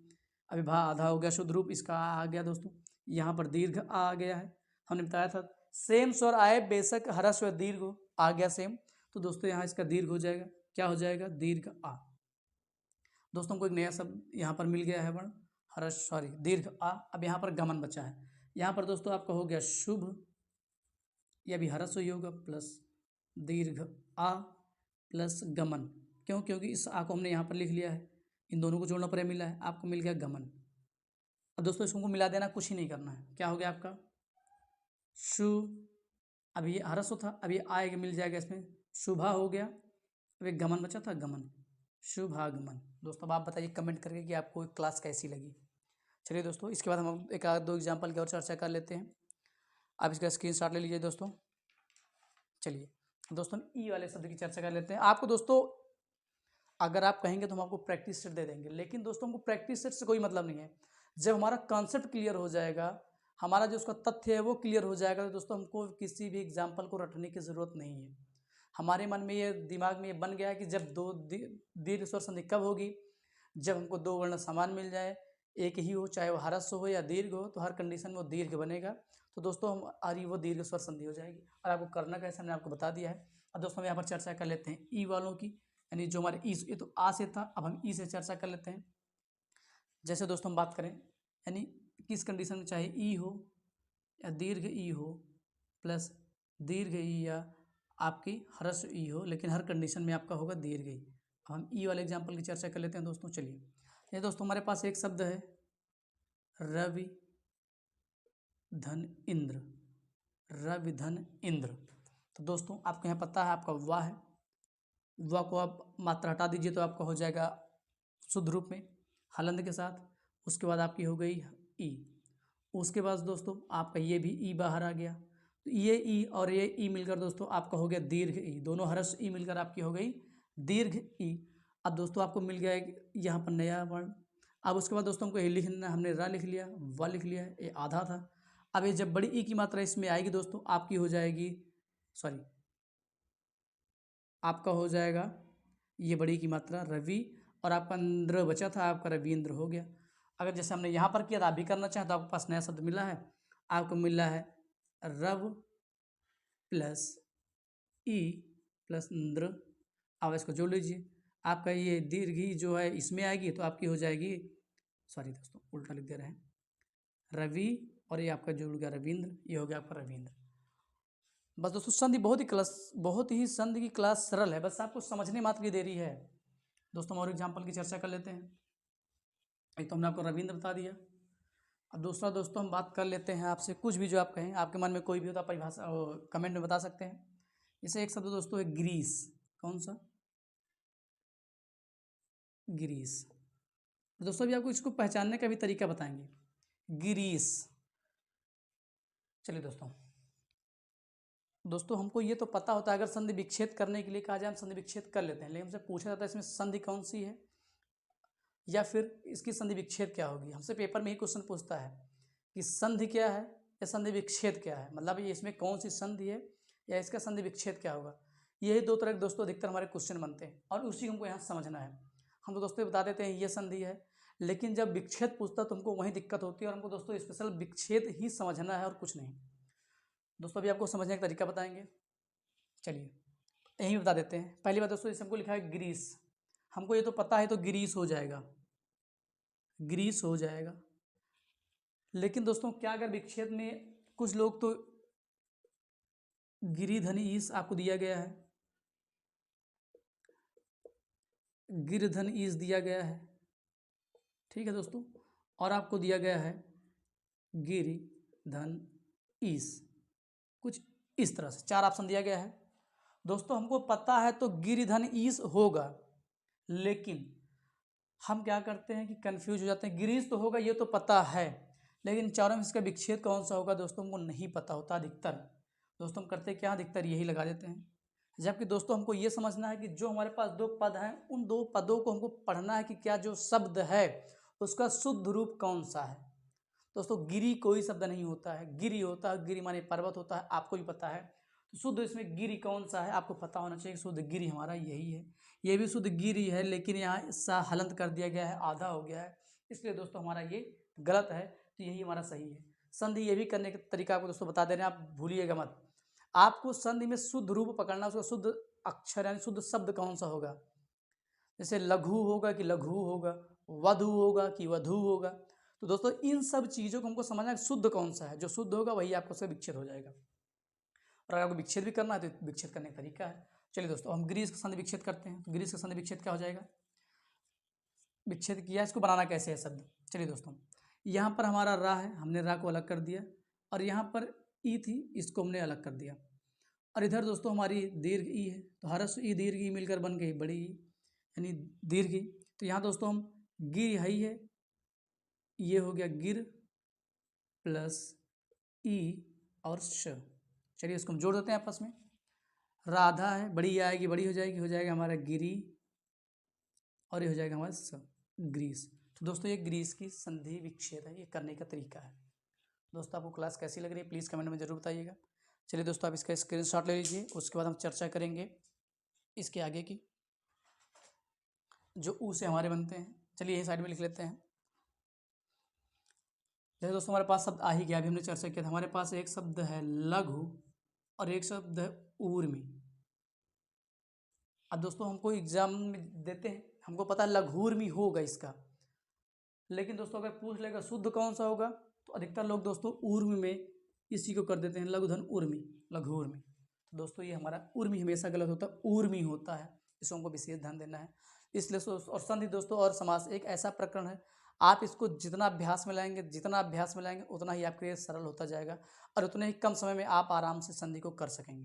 अभी भा आधा हो गया शुद्ध रूप, इसका आ गया दोस्तों, यहाँ पर दीर्घ आ गया है। हमने बताया था सेम स्वर आए, बेशक ह्रस्व या दीर्घ हो, आ गया सेम। तो दोस्तों यहाँ इसका दीर्घ हो जाएगा, क्या हो जाएगा, दीर्घ आ। दोस्तों को एक नया शब्द यहाँ पर मिल गया है, वर्ण दीर्घ आ। अब यहाँ पर गमन बचा है, यहाँ पर दोस्तों आपका हो गया शुभ, यह भी ह्रस्व ही होगा, प्लस दीर्घ आ प्लस गमन। क्यों, क्योंकि इस आ को हमने यहाँ पर लिख लिया है, इन दोनों को जोड़ना पर मिला है, आपको मिल गया गमन। अब दोस्तों इसको मिला देना, कुछ ही नहीं करना है। क्या हो गया आपका शु, अभी ये ह्रस्व था, अभी आएगा मिल जाएगा इसमें, शुभा हो गया। अब एक गमन बचा था, गमन, शुभागमन। दोस्तों अब आप बताइए कमेंट करके कि आपको क्लास कैसी लगी। चलिए दोस्तों इसके बाद हम एक आध 2 एग्जाम्पल की और चर्चा कर लेते हैं। आप इसका स्क्रीनशॉट ले लीजिए दोस्तों। चलिए दोस्तों ई वाले शब्द की चर्चा कर लेते हैं। आपको दोस्तों अगर आप कहेंगे तो हम आपको प्रैक्टिस सेट दे देंगे, लेकिन दोस्तों हमको प्रैक्टिस सेट से कोई मतलब नहीं है। जब हमारा कॉन्सेप्ट क्लियर हो जाएगा, हमारा जो उसका तथ्य है वो क्लियर हो जाएगा, तो दोस्तों हमको किसी भी एग्जाम्पल को रटने की ज़रूरत नहीं है। हमारे मन में ये दिमाग में ये बन गया है कि जब 2 दीर्घ स्वर संधि कब होगी, जब हमको 2 वर्ण समान मिल जाए, एक ही हो, चाहे वो ह्रस्व हो या दीर्घ हो, तो हर कंडीशन में वो दीर्घ बनेगा। तो दोस्तों हमारी वो दीर्घ स्वर संधि हो जाएगी। और आपको करना कैसे मैंने आपको बता दिया है। अब दोस्तों हम यहाँ पर चर्चा कर लेते हैं ई वालों की, यानी जो हमारे ई, ये तो आ से था, अब हम ई से चर्चा कर लेते हैं। जैसे दोस्तों हम बात करें, यानी किस कंडीशन में, चाहे ई हो या दीर्घ ई हो, प्लस दीर्घ ई या आपकी ह्रस्व ई हो, लेकिन हर कंडीशन में आपका होगा दीर्घ ई। अब हम ई वाले एग्जाम्पल की चर्चा कर लेते हैं दोस्तों। चलिए ये दोस्तों हमारे पास एक शब्द है रवि धन इंद्र, रवि धन इंद्र। तो दोस्तों आपको यहाँ पता है आपका वाह है, वाह को आप मात्रा हटा दीजिए तो आपका हो जाएगा शुद्ध रूप में हलंत के साथ। उसके बाद आपकी हो गई ई। उसके बाद दोस्तों आपका ये भी ई बाहर आ गया, तो ये ई और ये ई मिलकर दोस्तों आपका हो गया दीर्घ ई। दोनों हर्ष ई मिलकर आपकी हो गई दीर्घ ई। अब दोस्तों आपको मिल गया यहाँ पर नया वर्ण। अब उसके बाद दोस्तों हमको ये लिखना, हमने र लिख लिया, व लिख लिया, ये आधा था। अब ये जब बड़ी ई की मात्रा इसमें आएगी दोस्तों आपकी हो जाएगी, सॉरी आपका हो जाएगा ये बड़ी की मात्रा रवि, और आपका इंद्र बचा था, आपका रविंद्र हो गया। अगर जैसे हमने यहाँ पर किया तो आप भी करना चाहें तो आपके पास नया शब्द मिला है, आपको मिला है रव प्लस ई प्लस इंद्र। आप इसको जोड़ लीजिए, आपका ये दीर्घी जो है इसमें आएगी तो आपकी हो जाएगी, सॉरी दोस्तों उल्टा लिख दे रहे हैं, रवि और ये आपका जुड़ गया रविंद्र, ये हो गया आपका रविंद्र। बस दोस्तों संधि बहुत ही संधि की क्लास सरल है, बस आपको समझने मात्र की देरी है। दोस्तों और एग्जाम्पल की चर्चा कर लेते हैं। एक तो हमने आपको रविंद्र बता दिया। अब दूसरा दोस्तों हम बात कर लेते हैं आपसे, कुछ भी जो आप कहें, आपके मन में कोई भी हो तो आप परिभाषा कमेंट में बता सकते हैं। जैसे एक शब्द दोस्तों है ग्रीस, कौन सा, ग्रीस। दोस्तों अभी आपको इसको पहचानने का भी तरीका बताएंगे, ग्रीस। चलिए दोस्तों हमको ये तो पता होता है अगर संधि विच्छेद करने के लिए कहा जाए हम संधि विच्छेद कर लेते हैं, लेकिन हमसे पूछा जाता है इसमें संधि कौन सी है या फिर इसकी संधि विच्छेद क्या होगी। हमसे पेपर में ही क्वेश्चन पूछता है कि संधि क्या है या संधि विच्छेद क्या है, मतलब ये इसमें कौन सी संधि है या इसका संधि विच्छेद क्या होगा। यही दो तरह के दोस्तों अधिकतर हमारे क्वेश्चन बनते हैं और उसी हमको यहाँ समझना है। हम तो दोस्तों बता देते हैं ये संधि है, लेकिन जब विच्छेद पूछता है तो हमको वहीं दिक्कत होती है और हमको दोस्तों स्पेशल विच्छेद ही समझना है और कुछ नहीं। दोस्तों अभी आपको समझने का तरीका बताएंगे, चलिए यहीं बता देते हैं। पहली बात दोस्तों, इसे हमको लिखा है ग्रीस, हमको ये तो पता है तो ग्रीस हो जाएगा, ग्रीस हो जाएगा। लेकिन दोस्तों क्या अगर विच्छेद में कुछ लोग तो गिरिधनी ईस आपको दिया गया है, गिरधन ईस दिया गया है, ठीक है दोस्तों, और आपको दिया गया है गिरि धन ईस, कुछ इस तरह से 4 ऑप्शन दिया गया है। दोस्तों हमको पता है तो गिरिधन ईस होगा, लेकिन हम क्या करते हैं कि कंफ्यूज हो जाते हैं। गिरीश तो होगा ये तो पता है, लेकिन चारों में इसका विच्छेद कौन सा होगा दोस्तों हमको नहीं पता होता अधिकतर। दोस्तों हम करते क्या, अधिकतर यही लगा देते हैं। जबकि दोस्तों हमको ये समझना है कि जो हमारे पास 2 पद हैं उन 2 पदों को हमको पढ़ना है कि क्या जो शब्द है उसका शुद्ध रूप कौन सा है। दोस्तों गिरी कोई शब्द नहीं होता है, गिरी होता है, गिरी माने पर्वत होता है, आपको भी पता है। तो शुद्ध इसमें गिरी कौन सा है आपको पता होना चाहिए, शुद्ध गिरी हमारा यही है, ये भी शुद्ध गिरी है, लेकिन यहाँ सा हलंत कर दिया गया है, आधा हो गया है, इसलिए दोस्तों हमारा ये गलत है, तो यही हमारा सही है। संधि ये भी करने का तरीका आपको दोस्तों बता दे रहे हैं, आप भूलिएगा मत। आपको संधि में शुद्ध रूप पकड़ना, उसका शुद्ध अक्षर यानी शुद्ध शब्द कौन सा होगा। जैसे लघु होगा कि लघु होगा, वधु होगा कि वधु होगा। तो दोस्तों इन सब चीज़ों को हमको समझना है शुद्ध कौन सा है, जो शुद्ध होगा वही आपको उसका विच्छेद हो जाएगा। और अगर आपको विच्छेद भी करना है तो विच्छेद करने का तरीका है। चलिए दोस्तों हम ग्रीस का संधि विच्छेद करते हैं, तो ग्रीस का संधि विच्छेद क्या हो जाएगा, विच्छेद किया, इसको बनाना कैसे है शब्द। चलिए दोस्तों यहाँ पर हमारा रा है, हमने रा को अलग कर दिया, और यहाँ पर ई थी, इसको हमने अलग कर दिया, और इधर दोस्तों हमारी दीर्घ ई है, तो हरस ई दीर्घ ई मिलकर बन गई बड़ी ई यानी दीर्घ ई। तो यहाँ दोस्तों हम गिर हई है, ये हो गया गिर प्लस ई और श। चलिए इसको हम जोड़ देते हैं आपस में, राधा है, बड़ी आएगी, बड़ी हो जाएगा हमारा गिरी, और ये हो जाएगा हमारा स, ग्रीस। तो दोस्तों ये ग्रीस की संधि विच्छेद है, ये करने का तरीका है। दोस्तों आपको क्लास कैसी लग रही है प्लीज़ कमेंट में जरूर बताइएगा। चलिए दोस्तों आप इसका स्क्रीनशॉट ले लीजिए, उसके बाद हम चर्चा करेंगे इसके आगे की, जो ऊ से हमारे बनते हैं। चलिए यही साइड में लिख लेते हैं। जैसे दोस्तों हमारे पास शब्द आ ही गया, अभी हमने चर्चा किया था, हमारे पास एक शब्द है लघु और एक शब्द है ऊर्मी। अब दोस्तों हमको एग्जाम में देते हैं, हमको पता है लघुर्मी होगा इसका, लेकिन दोस्तों अगर पूछ लेगा शुद्ध कौन सा होगा तो अधिकतर लोग दोस्तों ऊर्मी में इसी को कर देते हैं, लघुधन उर्मी, लघुर्मी। तो दोस्तों ये हमारा उर्मी हमेशा गलत होता है, ऊर्मी होता है, इसको हमको विशेष ध्यान देना है। इसलिए और संधि दोस्तों और समास एक ऐसा प्रकरण है, आप इसको जितना अभ्यास में लाएंगे, जितना अभ्यास में लाएंगे उतना ही आपके लिए सरल होता जाएगा और उतने ही कम समय में आप आराम से संधि को कर सकेंगे।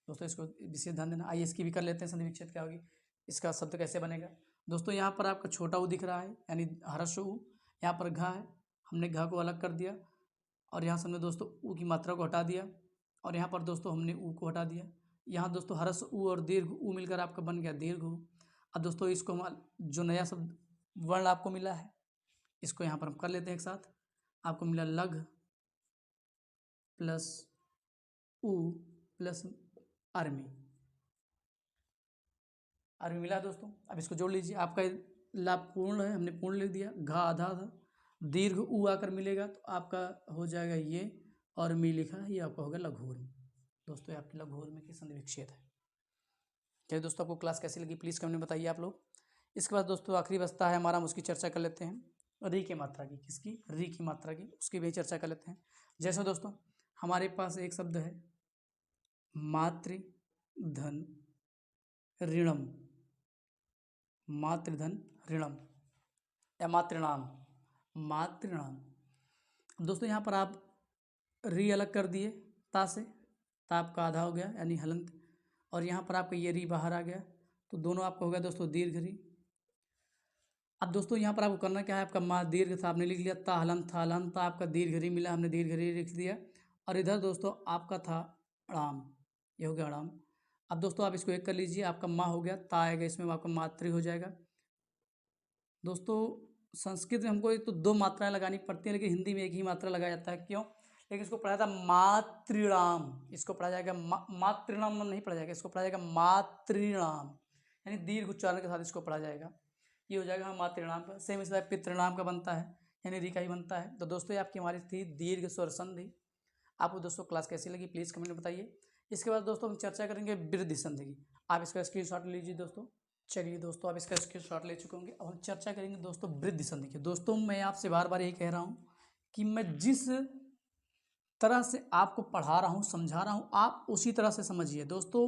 दोस्तों इसको विशेष ध्यान देना। आइए इसकी भी कर लेते हैं, संधि विच्छेद क्या होगी, इसका शब्द कैसे बनेगा। दोस्तों यहाँ पर आपका छोटा ऊ दिख रहा है यानी हर्ष ऊ, यहाँ पर घा है, हमने घ को अलग कर दिया और यहाँ से हमने दोस्तों ऊ की मात्रा को हटा दिया और यहाँ पर दोस्तों हमने ऊ को हटा दिया। यहाँ दोस्तों हरस ऊ और दीर्घ ऊ मिलकर आपका बन गया दीर्घ ऊ। अब दोस्तों इसको हम जो नया शब्द वर्ण आपको मिला है इसको यहाँ पर हम कर लेते हैं एक साथ। आपको मिला लघ प्लस ऊ प्लस अर्मी, अर्मी मिला दोस्तों। अब इसको जोड़ लीजिए, आपका लाभ पूर्ण है, हमने पूर्ण लिख दिया। घा आधा था, दीर्घ ऊ आकर मिलेगा तो आपका हो जाएगा ये, और मी लिखा है ये आपका होगा लघुर्म। दोस्तों ये आपकी लघुर्म की संधि विच्छेद है। चलिए दोस्तों आपको क्लास कैसी लगी प्लीज़ कमेंट में बताइए आप लोग। इसके बाद दोस्तों आखिरी बचता है हमारा, हम उसकी चर्चा कर लेते हैं। री की मात्रा की, किसकी? री की मात्रा की, उसकी भी चर्चा कर लेते हैं। जैसे दोस्तों हमारे पास एक शब्द है मातृधन ऋणम, मातृधन ऋणम या मातृणाम, मातृणाम। दोस्तों यहाँ पर आप री अलग कर दिए ता से, ता आपका आधा हो गया यानी हलंत, और यहाँ पर आपका ये री बाहर आ गया तो दोनों आपका हो गया दोस्तों दीर्घ री। अब दोस्तों यहाँ पर आपको करना क्या है, आपका मा दीर्घ था आपने लिख लिया, ता हलंत था, हलंत था आपका दीर्घ री मिला, हमने दीर्घ री लिख दिया, और इधर दोस्तों आपका था अड़ाम, ये हो गया अड़ाम। अब दोस्तों आप इसको एक कर लीजिए, आपका माँ हो गया, ता आएगा इसमें आपका मातृ हो जाएगा। दोस्तों संस्कृत में हमको तो दो मात्राएं लगानी पड़ती हैं, लेकिन हिंदी में एक ही मात्रा लगाया जाता है, क्यों? लेकिन इसको पढ़ा था मातृणाम, इसको पढ़ा जाएगा मातृणाम नहीं पढ़ा जाएगा, इसको पढ़ा जाएगा मातृणाम, यानी दीर्घ उच्चारण के साथ इसको पढ़ा जाएगा। ये हो जाएगा मातृणाम का। सेम इस तरह पितृणाम का बनता है, यानी री का ही बनता है। तो दोस्तों ये आपकी हमारी थी दीर्घ स्वर संधि। आपको दोस्तों क्लास कैसी लगी प्लीज़ कमेंट में बताइए। इसके बाद दोस्तों हम चर्चा करेंगे वृद्धि संधि की। आप इसका स्क्रीनशॉट लीजिए दोस्तों। चलिए दोस्तों आप इसका स्क्रीनशॉट ले चुके होंगे, अब हम चर्चा करेंगे दोस्तों वृद्धि संधि की। दोस्तों मैं आपसे बार बार यही कह रहा हूँ कि मैं जिस तरह से आपको पढ़ा रहा हूँ समझा रहा हूँ आप उसी तरह से समझिए दोस्तों।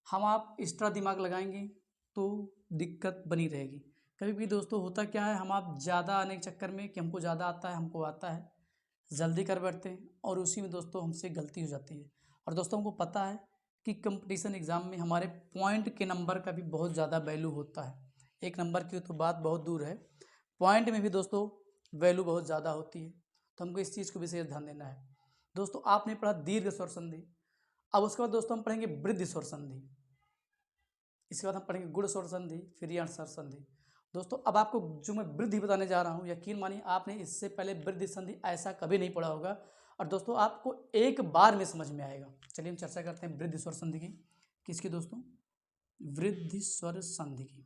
हम आप एक्स्ट्रा दिमाग लगाएंगे तो दिक्कत बनी रहेगी। कभी भी दोस्तों होता क्या है, हम आप ज़्यादा आने के चक्कर में कि हमको ज़्यादा आता है, हमको आता है, जल्दी कर बैठते हैं और उसी में दोस्तों हमसे गलती हो जाती है। और दोस्तों हमको पता है कि कंपटीशन एग्ज़ाम में हमारे पॉइंट के नंबर का भी बहुत ज़्यादा वैल्यू होता है। एक नंबर की तो बात बहुत दूर है, पॉइंट में भी दोस्तों वैल्यू बहुत ज़्यादा होती है, तो हमको इस चीज़ को विशेष ध्यान देना है। दोस्तों आपने पढ़ा दीर्घ स्वर संधि, अब उसके बाद दोस्तों हम पढ़ेंगे वृद्धि स्वर संधि, इसके बाद हम पढ़ेंगे गुण स्वर संधि, फिर यण स्वर संधि। दोस्तों अब आपको जो मैं वृद्धि बताने जा रहा हूँ, यकीन मानिए आपने इससे पहले वृद्धि संधि ऐसा कभी नहीं पढ़ा होगा, और दोस्तों आपको एक बार में समझ में आएगा। चलिए हम चर्चा करते हैं वृद्धि स्वर संधि की। किसकी दोस्तों? वृद्धि स्वर संधि की।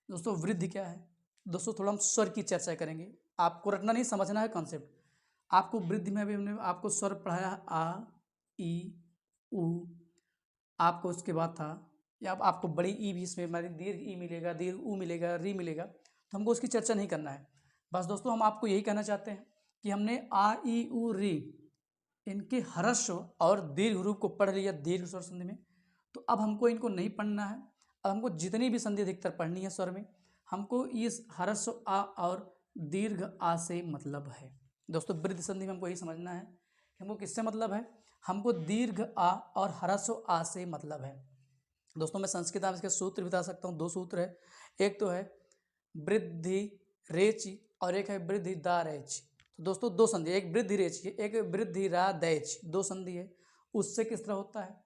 दोस्तों वृद्धि क्या है? दोस्तों थोड़ा हम स्वर की चर्चा करेंगे, आपको रटना नहीं समझना है कॉन्सेप्ट। आपको वृद्धि में अभी हमने आपको स्वर पढ़ाया आ ई उ, आपको उसके बाद था या आपको बड़ी ई भी इसमें हमारी दीर्घ ई मिलेगा, दीर्घ ऊ मिलेगा, री मिलेगा, तो हमको उसकी चर्चा नहीं करना है। बस दोस्तों हम आपको यही कहना चाहते हैं कि हमने आ ई उ री इनके ह्रस्व और दीर्घ रूप को पढ़ लिया दीर्घ स्वर संधि में, तो अब हमको इनको नहीं पढ़ना है। अब हमको जितनी भी संधि अधिकतर पढ़नी है स्वर में, हमको इस ह्रस्व आ और दीर्घ आ से मतलब है। दोस्तों वृद्धि संधि में हमको यही समझना है कि हमको किससे मतलब है, हमको दीर्घ आ और ह्रस्व आ से मतलब है। दोस्तों मैं संस्कृत में इसके सूत्र बता सकता हूँ, दो सूत्र है, एक तो है वृद्धि रेचि और एक है वृद्धि दा रेचि। तो दोस्तों दो संधि, एक वृद्धि रेचि एक वृद्धि रा दैच, दो संधि है। उससे किस तरह होता है,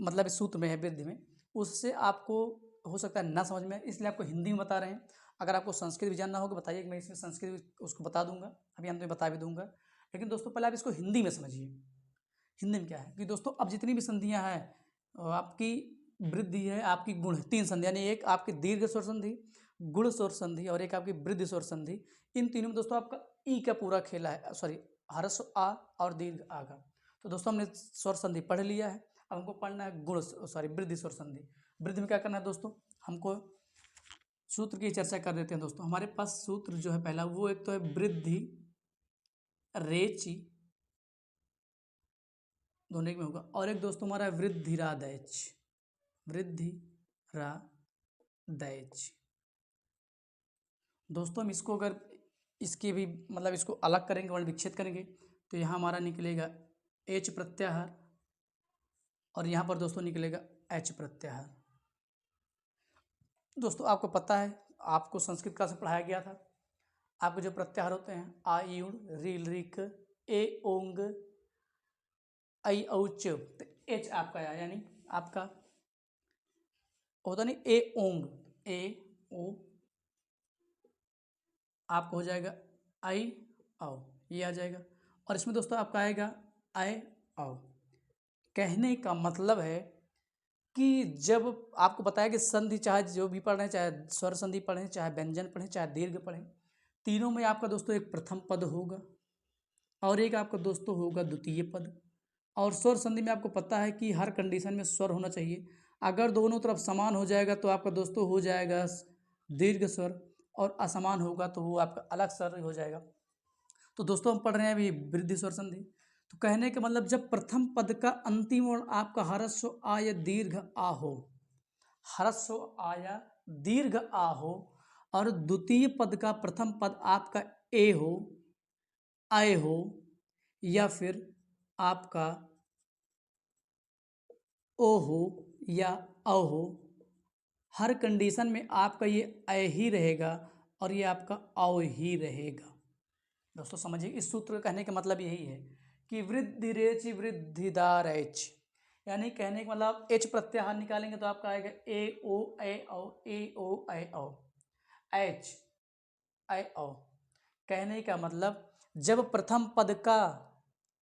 मतलब इस सूत्र में है वृद्धि में, उससे आपको हो सकता है ना समझ में, इसलिए आपको हिंदी में बता रहे हैं। अगर आपको संस्कृत भी जानना होगा बताइए, मैं इसमें संस्कृत उसको बता दूंगा, अभी अंत में बता भी दूंगा। लेकिन दोस्तों पहले आप इसको हिंदी में समझिए। हिंदी में क्या है कि दोस्तों अब जितनी भी संधियाँ हैं आपकी वृद्धि है, आपकी गुण, तीन संधि, यानी एक आपकी दीर्घ स्वर संधि, गुण स्वर संधि और एक आपकी वृद्धि स्वर संधि। इन तीनों में दोस्तों आपका ई का पूरा खेला है, सॉरी ह्रस्व आ और दीर्घ आ का। तो दोस्तों हमने स्वर संधि पढ़ लिया है, अब हमको पढ़ना है गुण सॉरी वृद्धि स्वर संधि। वृद्धि में क्या करना है दोस्तों, हमको सूत्र की चर्चा कर देते हैं। दोस्तों हमारे पास सूत्र जो है पहला, वो एक तो है वृद्धि रेचि, दोनों एक में होगा, और एक दोस्तों हमारा वृद्धि रा दैच, वृद्धि रा दैच। दोस्तों हम इसको अगर इसके भी मतलब इसको अलग करेंगे, वर्ण विच्छेद करेंगे, तो यहाँ हमारा निकलेगा एच प्रत्याहार और यहाँ पर दोस्तों निकलेगा एच प्रत्याहार। दोस्तों आपको पता है, आपको संस्कृत क्लास में पढ़ाया गया था, आपके जो प्रत्याहार होते हैं आ यूण रील रिक ए ओंग आई औच, तो एच आपका आया, यानी आपका होता नहीं ए ओंग, ए ओ आपका हो जाएगा आई आओ, ये आ जाएगा। और इसमें दोस्तों आपका आएगा आए आओ। कहने का मतलब है कि जब आपको बताया कि संधि चाहे जो भी पढ़ें, चाहे स्वर संधि पढ़ें, चाहे व्यंजन पढ़ें, चाहे दीर्घ पढ़ें, तीनों में आपका दोस्तों एक प्रथम पद होगा और एक आपका दोस्तों होगा द्वितीय पद। और स्वर संधि में आपको पता है कि हर कंडीशन में स्वर होना चाहिए। अगर दोनों तरफ समान हो जाएगा तो आपका दोस्तों हो जाएगा दीर्घ स्वर, और असमान होगा तो वो आपका अलग स्वर हो जाएगा। तो दोस्तों हम पढ़ रहे हैं अभी वृद्धि स्वर संधि। तो कहने का मतलब जब प्रथम पद का अंतिम वर्ण आपका ह्रस्व आ या दीर्घ आ हो, ह्रस्व आ या दीर्घ आ हो, और द्वितीय पद का प्रथम पद आपका ए हो, आए हो, या फिर आपका ओ हो या अ हो, हर कंडीशन में आपका ये अ ही रहेगा और ये आपका औ ही रहेगा। दोस्तों समझिए, इस सूत्र का कहने का मतलब यही है कि वृद्धि रेच वृद्धिदार एच, यानी कहने का मतलब एच प्रत्याहार निकालेंगे तो आपका आएगा ए ओ ए औ, ए ओ ए औ, एच ए औ। कहने का मतलब जब प्रथम पद का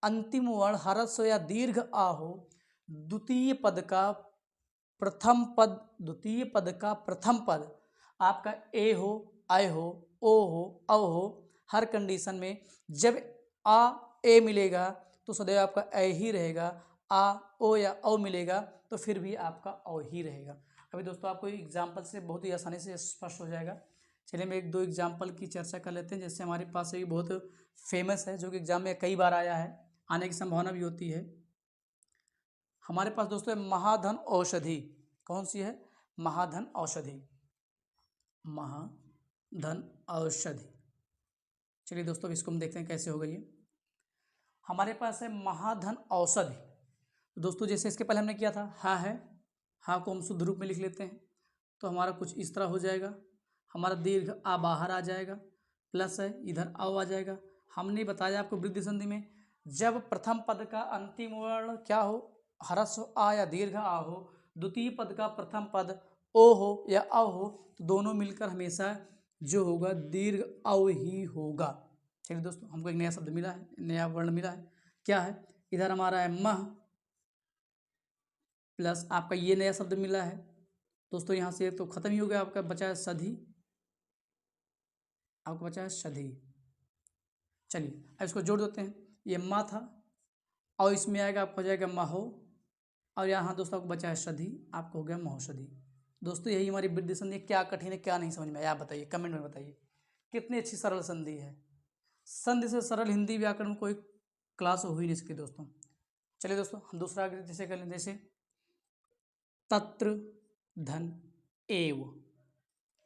अंतिम वर्ण ह्रस्व या दीर्घ आ हो, द्वितीय पद का प्रथम पद, द्वितीय पद का प्रथम पद आपका ए हो, आय हो, ओ हो, औ हो, हर कंडीशन में जब आ ए मिलेगा तो सदैव आपका ए ही रहेगा, आ ओ या औ मिलेगा तो फिर भी आपका औ ही रहेगा। अभी दोस्तों आपको एग्जाम्पल से बहुत ही आसानी से स्पष्ट हो जाएगा। चलिए मैं एक दो एग्जाम्पल की चर्चा कर लेते हैं, जैसे हमारे पास ये बहुत फेमस है, जो कि एग्जाम में कई बार आया है, आने की संभावना भी होती है। हमारे पास दोस्तों महाधन औषधि, कौन सी है? महाधन औषधि, महाधन औषधि। चलिए दोस्तों इसको हम देखते हैं कैसे हो गई है। हमारे पास है महाधन औषधि। दोस्तों जैसे इसके पहले हमने किया था हाँ है, हाँ को हम शुद्ध रूप में लिख लेते हैं तो हमारा कुछ इस तरह हो जाएगा। हमारा दीर्घ आ बाहर आ जाएगा, प्लस है इधर आओ आ जाएगा। हमने बताया आपको वृद्धि संधि में जब प्रथम पद का अंतिम वर्ण क्या हो, ह्रस्व आ या दीर्घ आ हो, द्वितीय पद का प्रथम पद ओ हो या अ हो, तो दोनों मिलकर हमेशा जो होगा दीर्घ औ ही होगा। चलिए दोस्तों हमको एक नया शब्द मिला है, नया वर्ण मिला है, क्या है? इधर हमारा है मह, प्लस आपका ये नया शब्द मिला है दोस्तों, यहाँ से तो खत्म ही हो गया, आपका बचा है सधी, आपको बचा है सधी। चलिए अब इसको जोड़ देते हैं, ये मा था और इसमें आएगा आपको हो जाएगा महो, और यहाँ दोस्तों आपको बचा है सधी, आपको हो गया महोषधि। दोस्तों यही हमारी वृद्धि संधि। क्या कठिन है, क्या नहीं समझ में आया, आप बताइए कमेंट में बताइए। कितनी अच्छी सरल संधि है, संधि से सरल हिंदी व्याकरण में कोई क्लास हो ही नहीं सकी दोस्तों। चलिए दोस्तों हम दूसरा जैसे कर लें, जैसे तत्र धन एव,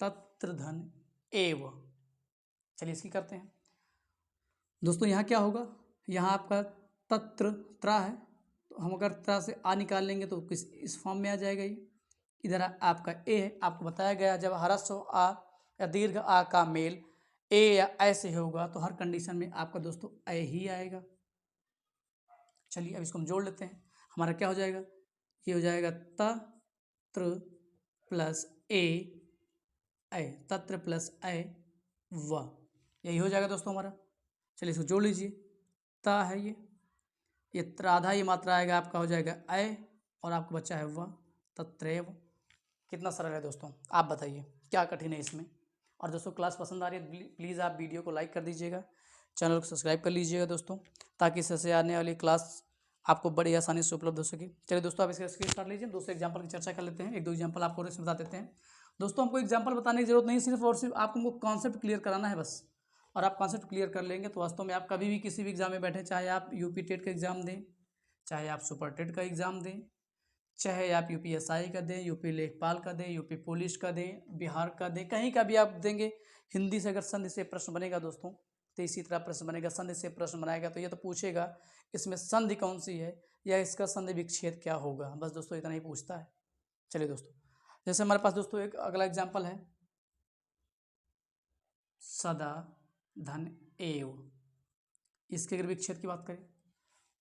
तत्र धन एव। चलिए इसकी करते हैं दोस्तों। यहाँ क्या होगा, यहाँ आपका तत्र त्रा है, तो हम अगर त्रा से आ निकाल लेंगे तो किस इस फॉर्म में आ जाएगा ये। इधर आपका ए है, आपको बताया गया जब ह्रस्व आ या दीर्घ आ का मेल ए या ऐसे होगा तो हर कंडीशन में आपका दोस्तों ए ही आएगा। चलिए अब इसको हम जोड़ लेते हैं, हमारा क्या हो जाएगा, ये हो जाएगा तत्र प्लस ए, तत्र प्लस ए व, यही हो जाएगा दोस्तों हमारा। चलिए इसको जोड़ लीजिए, ता है ये त्राधा ये मात्रा आएगा आपका हो जाएगा ए, और आपको बच्चा है व, तत्रेव। कितना सरल है दोस्तों, आप बताइए क्या कठिन है इसमें। और दोस्तों क्लास पसंद आ रही है प्लीज़ आप वीडियो को लाइक कर दीजिएगा, चैनल को सब्सक्राइब कर लीजिएगा दोस्तों, ताकि इससे आने वाली क्लास आपको बड़ी आसानी से उपलब्ध हो सके। चलिए दोस्तों आप इसका स्क्रीन शॉट लीजिए, दूसरे एग्जाम्पल की चर्चा कर लेते हैं। एक दो एग्जाम्पल आपको और इसमें बता देते हैं दोस्तों। हमको एग्जाम्पल बताने की जरूरत नहीं, सिर्फ और सिर्फ आपको कॉन्सेप्ट क्लियर कराना है बस, और आप कॉन्सेप्ट क्लियर कर लेंगे तो वास्तव में आप कभी भी किसी भी एग्जाम में बैठे, चाहे आप यूपी टेट का एग्जाम दें, चाहे आप सुपर टेट का एग्जाम दें, चाहे आप यूपीएसआई का दें, यूपी लेखपाल का दें, यूपी पुलिस का दें, बिहार का दें, कहीं का भी आप देंगे, हिंदी से अगर संधि से प्रश्न बनेगा दोस्तों तो इसी तरह प्रश्न बनेगा। संधि से प्रश्न बनाएगा तो ये तो पूछेगा इसमें संधि कौन सी है या इसका संधि विच्छेद क्या होगा, बस दोस्तों इतना ही पूछता है। चलिए दोस्तों जैसे हमारे पास दोस्तों एक अगला एग्जाम्पल है, सदा धन एव। इसके अगर विच्छेद की बात करें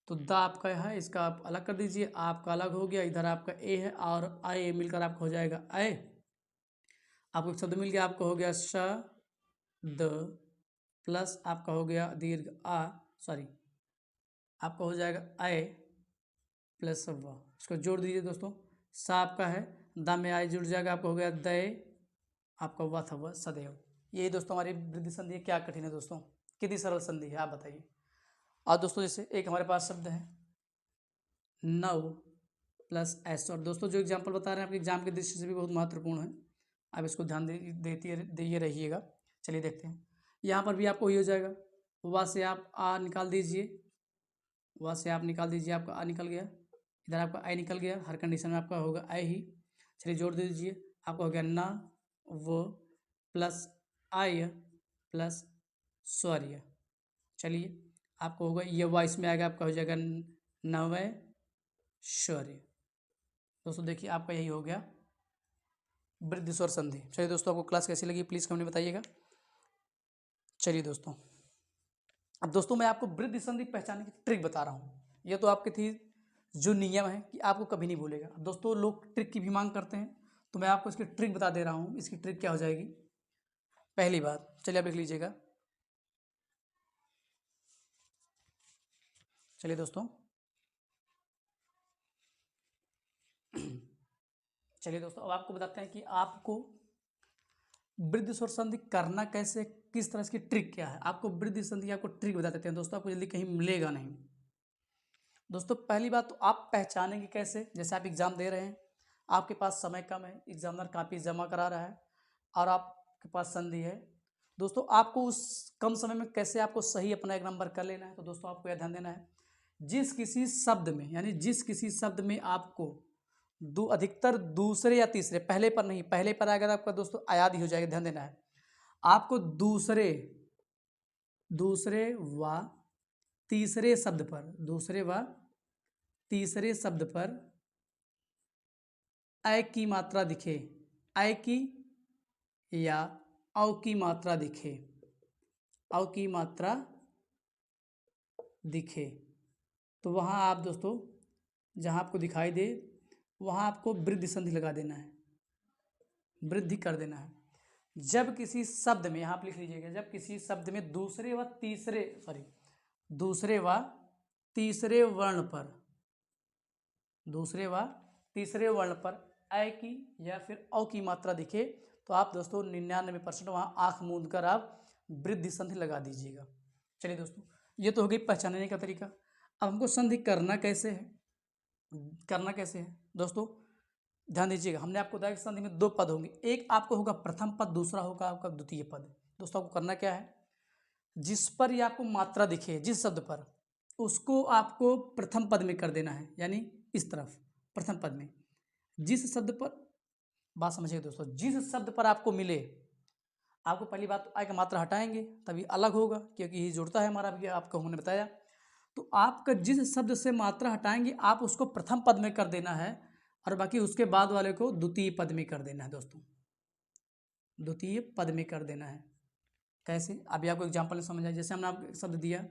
तो द आपका है, इसका आप अलग कर दीजिए, आपका अलग हो गया, इधर आपका ए है और ए मिलकर आपका हो जाएगा ए। आपको एक शब्द मिल गया, आपका हो गया श द प्लस आपका हो गया दीर्घ आ, सॉरी आपका हो जाएगा ए प्लस व। इसको जोड़ दीजिए दोस्तों, सा आपका है, दा में आए जुड़ जाएगा, आपका हो गया दय, आपका व था वह सदैव। यही दोस्तों हमारी वृद्धि संधि है। क्या कठिन है दोस्तों, कितनी सरल संधि है आप बताइए। और दोस्तों जैसे एक हमारे पास शब्द है नव प्लस एस, और दोस्तों जो एग्जाम्पल बता रहे हैं आपके एग्जाम की दृष्टि से भी बहुत महत्वपूर्ण है, आप इसको ध्यान दिए रहिएगा। चलिए देखते हैं, यहाँ पर भी आपको वही हो जाएगा, वहाँ से आप आ निकाल दीजिए, वहाँ से आप निकाल दीजिए, आपका आ निकल गया, इधर आपका आई निकल गया, हर कंडीशन में आपका होगा आई ही। चलिए जोड़ दीजिए, आपका हो गया ना वो प्लस आय प्लस स्वर्य। चलिए आपको होगा ये वा, इसमें आएगा आपका हो जाएगा नवय शौर्य। दोस्तों देखिए आपका यही हो गया वृद्धि स्वर संधि। चलिए दोस्तों आपको क्लास कैसी लगी प्लीज़ कमेंट में बताइएगा। चलिए दोस्तों, अब दोस्तों मैं आपको वृद्धि संधि पहचानने की ट्रिक बता रहा हूँ। ये तो आपके थी जो नियम है कि आपको कभी नहीं भूलेगा। दोस्तों लोग ट्रिक की भी मांग करते हैं, तो मैं आपको इसकी ट्रिक बता दे रहा हूँ। इसकी ट्रिक क्या हो जाएगी, पहली बात चलिए आप लिख लीजिएगा। चलिए दोस्तों, चलिए दोस्तों अब आपको बताते हैं कि आपको वृद्धि स्वर संधि करना कैसे, किस तरह की ट्रिक क्या है। आपको वृद्धि संधि आपको ट्रिक बता देते हैं दोस्तों, आपको जल्दी कहीं मिलेगा नहीं। दोस्तों पहली बात तो आप पहचानेंगे कैसे, जैसे आप एग्जाम दे रहे हैं, आपके पास समय कम है, एग्जामिनर कापी जमा करा रहा है और आपके पास संधि है। दोस्तों आपको उस कम समय में कैसे आपको सही अपना एक नंबर कर लेना है, तो दोस्तों आपको यह ध्यान देना है, जिस किसी शब्द में, यानी जिस किसी शब्द में आपको अधिकतर दूसरे या तीसरे, पहले पर नहीं, पहले पर आएगा तो आपका दोस्तों आयाद ही हो जाएगा, ध्यान देना है। आपको दूसरे व तीसरे शब्द पर, दूसरे व तीसरे शब्द पर अ की मात्रा दिखे, अ की या औ की मात्रा दिखे, औ की मात्रा दिखे, तो वहाँ आप दोस्तों जहाँ आपको दिखाई दे वहाँ आपको वृद्धि संधि लगा देना है, वृद्धि कर देना है। जब किसी शब्द में, यहाँ आप लिख लीजिएगा, जब किसी शब्द में दूसरे व तीसरे वर्ण पर अ की या फिर औ की मात्रा दिखे, तो आप दोस्तों 99% वहाँ आँख मूंद कर आप वृद्धि संधि लगा दीजिएगा। चलिए दोस्तों, ये तो हो गई पहचानने का तरीका। अब हमको संधि करना कैसे है, दोस्तों ध्यान दीजिएगा। हमने आपको बताया कि संधि में दो पद होंगे, एक आपको होगा प्रथम पद, दूसरा होगा आपका द्वितीय पद। दोस्तों आपको करना क्या है, जिस पर ये आपको मात्रा दिखे, जिस शब्द पर, उसको आपको प्रथम पद में कर देना है, यानी इस तरफ प्रथम पद में। जिस शब्द पर, बात समझिए दोस्तों, जिस शब्द पर आपको मिले, आपको पहली बात तो आय का मात्रा हटाएंगे तभी अलग होगा, क्योंकि ये जुड़ता है हमारा, भी आपको हमने बताया। तो आपका जिस शब्द से मात्रा हटाएंगे आप उसको प्रथम पद में कर देना है, और बाकी उसके बाद वाले को द्वितीय पद में कर देना है। दोस्तों द्वितीय पद में कर देना है। कैसे, अभी आपको एग्जाम्पल में समझ आए। जैसे हमने आपको एक शब्द दिया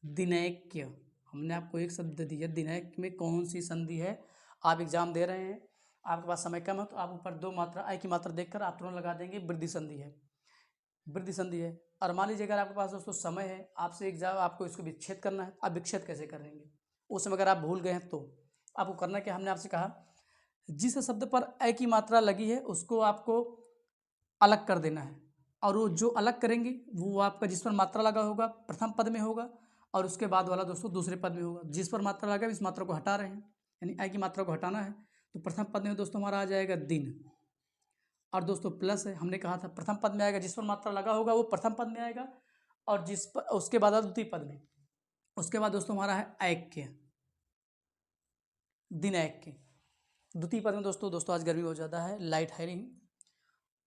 दिनैक्य, हमने आपको एक शब्द दिया, दिनैक्य में कौन सी संधि है, आप एग्जाम दे रहे हैं, आपके पास समय कम है, तो आप ऊपर दो मात्रा आई की मात्रा देखकर आप तुरंत लगा देंगे वृद्धि संधि है, वृद्धि संधि है। और मान लीजिए अगर आपके पास दोस्तों समय है, आपसे एग्जाम आपको इसको विच्छेद करना है, आप विच्छेद कैसे करेंगे, उस समय अगर आप भूल गए हैं तो आपको करना क्या, हमने आपसे कहा जिस शब्द पर अ की मात्रा लगी है उसको आपको अलग कर देना है, और वो जो अलग करेंगे वो आपका जिस पर मात्रा लगा होगा प्रथम पद में होगा, और उसके बाद वाला दोस्तों दूसरे पद में होगा। जिस पर मात्रा लगा इस मात्रा को हटा रहे हैं, यानी अ की मात्रा को हटाना है, तो प्रथम पद में दोस्तों हमारा आ जाएगा दिन, और दोस्तों प्लस है, हमने कहा था प्रथम पद में आएगा, जिस पर मात्रा लगा होगा वो प्रथम पद में आएगा, और जिस पर उसके बाद द्वितीय पद में। उसके बाद दोस्तों हमारा है ऐक्य, दिन ऐक्य। द्वितीय पद में दोस्तों आज गर्मी बहुत ज़्यादा है, लाइट है नहीं,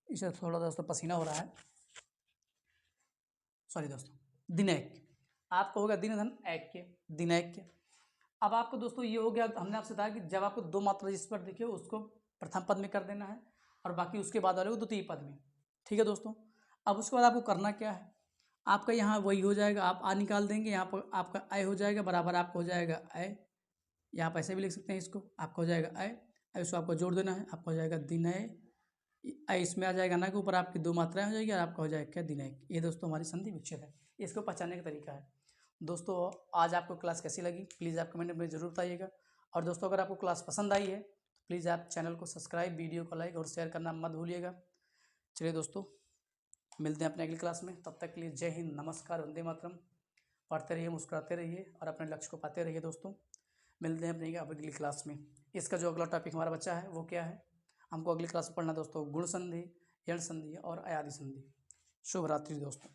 इसे थोड़ा दोस्तों पसीना हो रहा है, सॉरी दोस्तों। दिनैक्य आपको होगा दिन धन ऐक्य, दिनैक्य। अब आपको दोस्तों ये हो गया, हमने आपसे कहा कि जब आपको दो मात्रा जिस पर दिखे उसको प्रथम पद में कर देना है, और बाकी उसके बाद वाले को द्वितीय पद में। ठीक है दोस्तों, अब उसके बाद आपको करना क्या है, आपका यहाँ वही हो जाएगा, आप आ निकाल देंगे, यहाँ पर आपका आय हो जाएगा बराबर आपका हो जाएगा आय, यहाँ पर ऐसे भी लिख सकते हैं इसको, आपका हो जाएगा आय, इसको आपको जोड़ देना है, आपका हो जाएगा दिनय, आय इसमें आ जाएगा ना के ऊपर आपकी दो मात्राएं हो जाएगी और आपका हो जाएगा क्या दिनय। ये दोस्तों हमारी संधि विच्छेद है, इसको पहचानने का तरीका है। दोस्तों आज आपको क्लास कैसी लगी प्लीज़ आप कमेंट में ज़रूर बताइएगा, और दोस्तों अगर आपको क्लास पसंद आई है तो प्लीज़ आप चैनल को सब्सक्राइब, वीडियो को लाइक और शेयर करना मत भूलिएगा। चलिए दोस्तों मिलते हैं अपने अगली क्लास में, तब तक के लिए जय हिंद, नमस्कार, वंदे मातरम। पढ़ते रहिए, मुस्कुराते रहिए और अपने लक्ष्य को पाते रहिए। दोस्तों मिलते हैं अपनी अगली क्लास में। इसका जो अगला टॉपिक हमारा बच्चा है वो क्या है, हमको अगली क्लास में पढ़ना दोस्तों गुण संधि, यण संधि और अयादि संधि। शुभ रात्रि दोस्तों।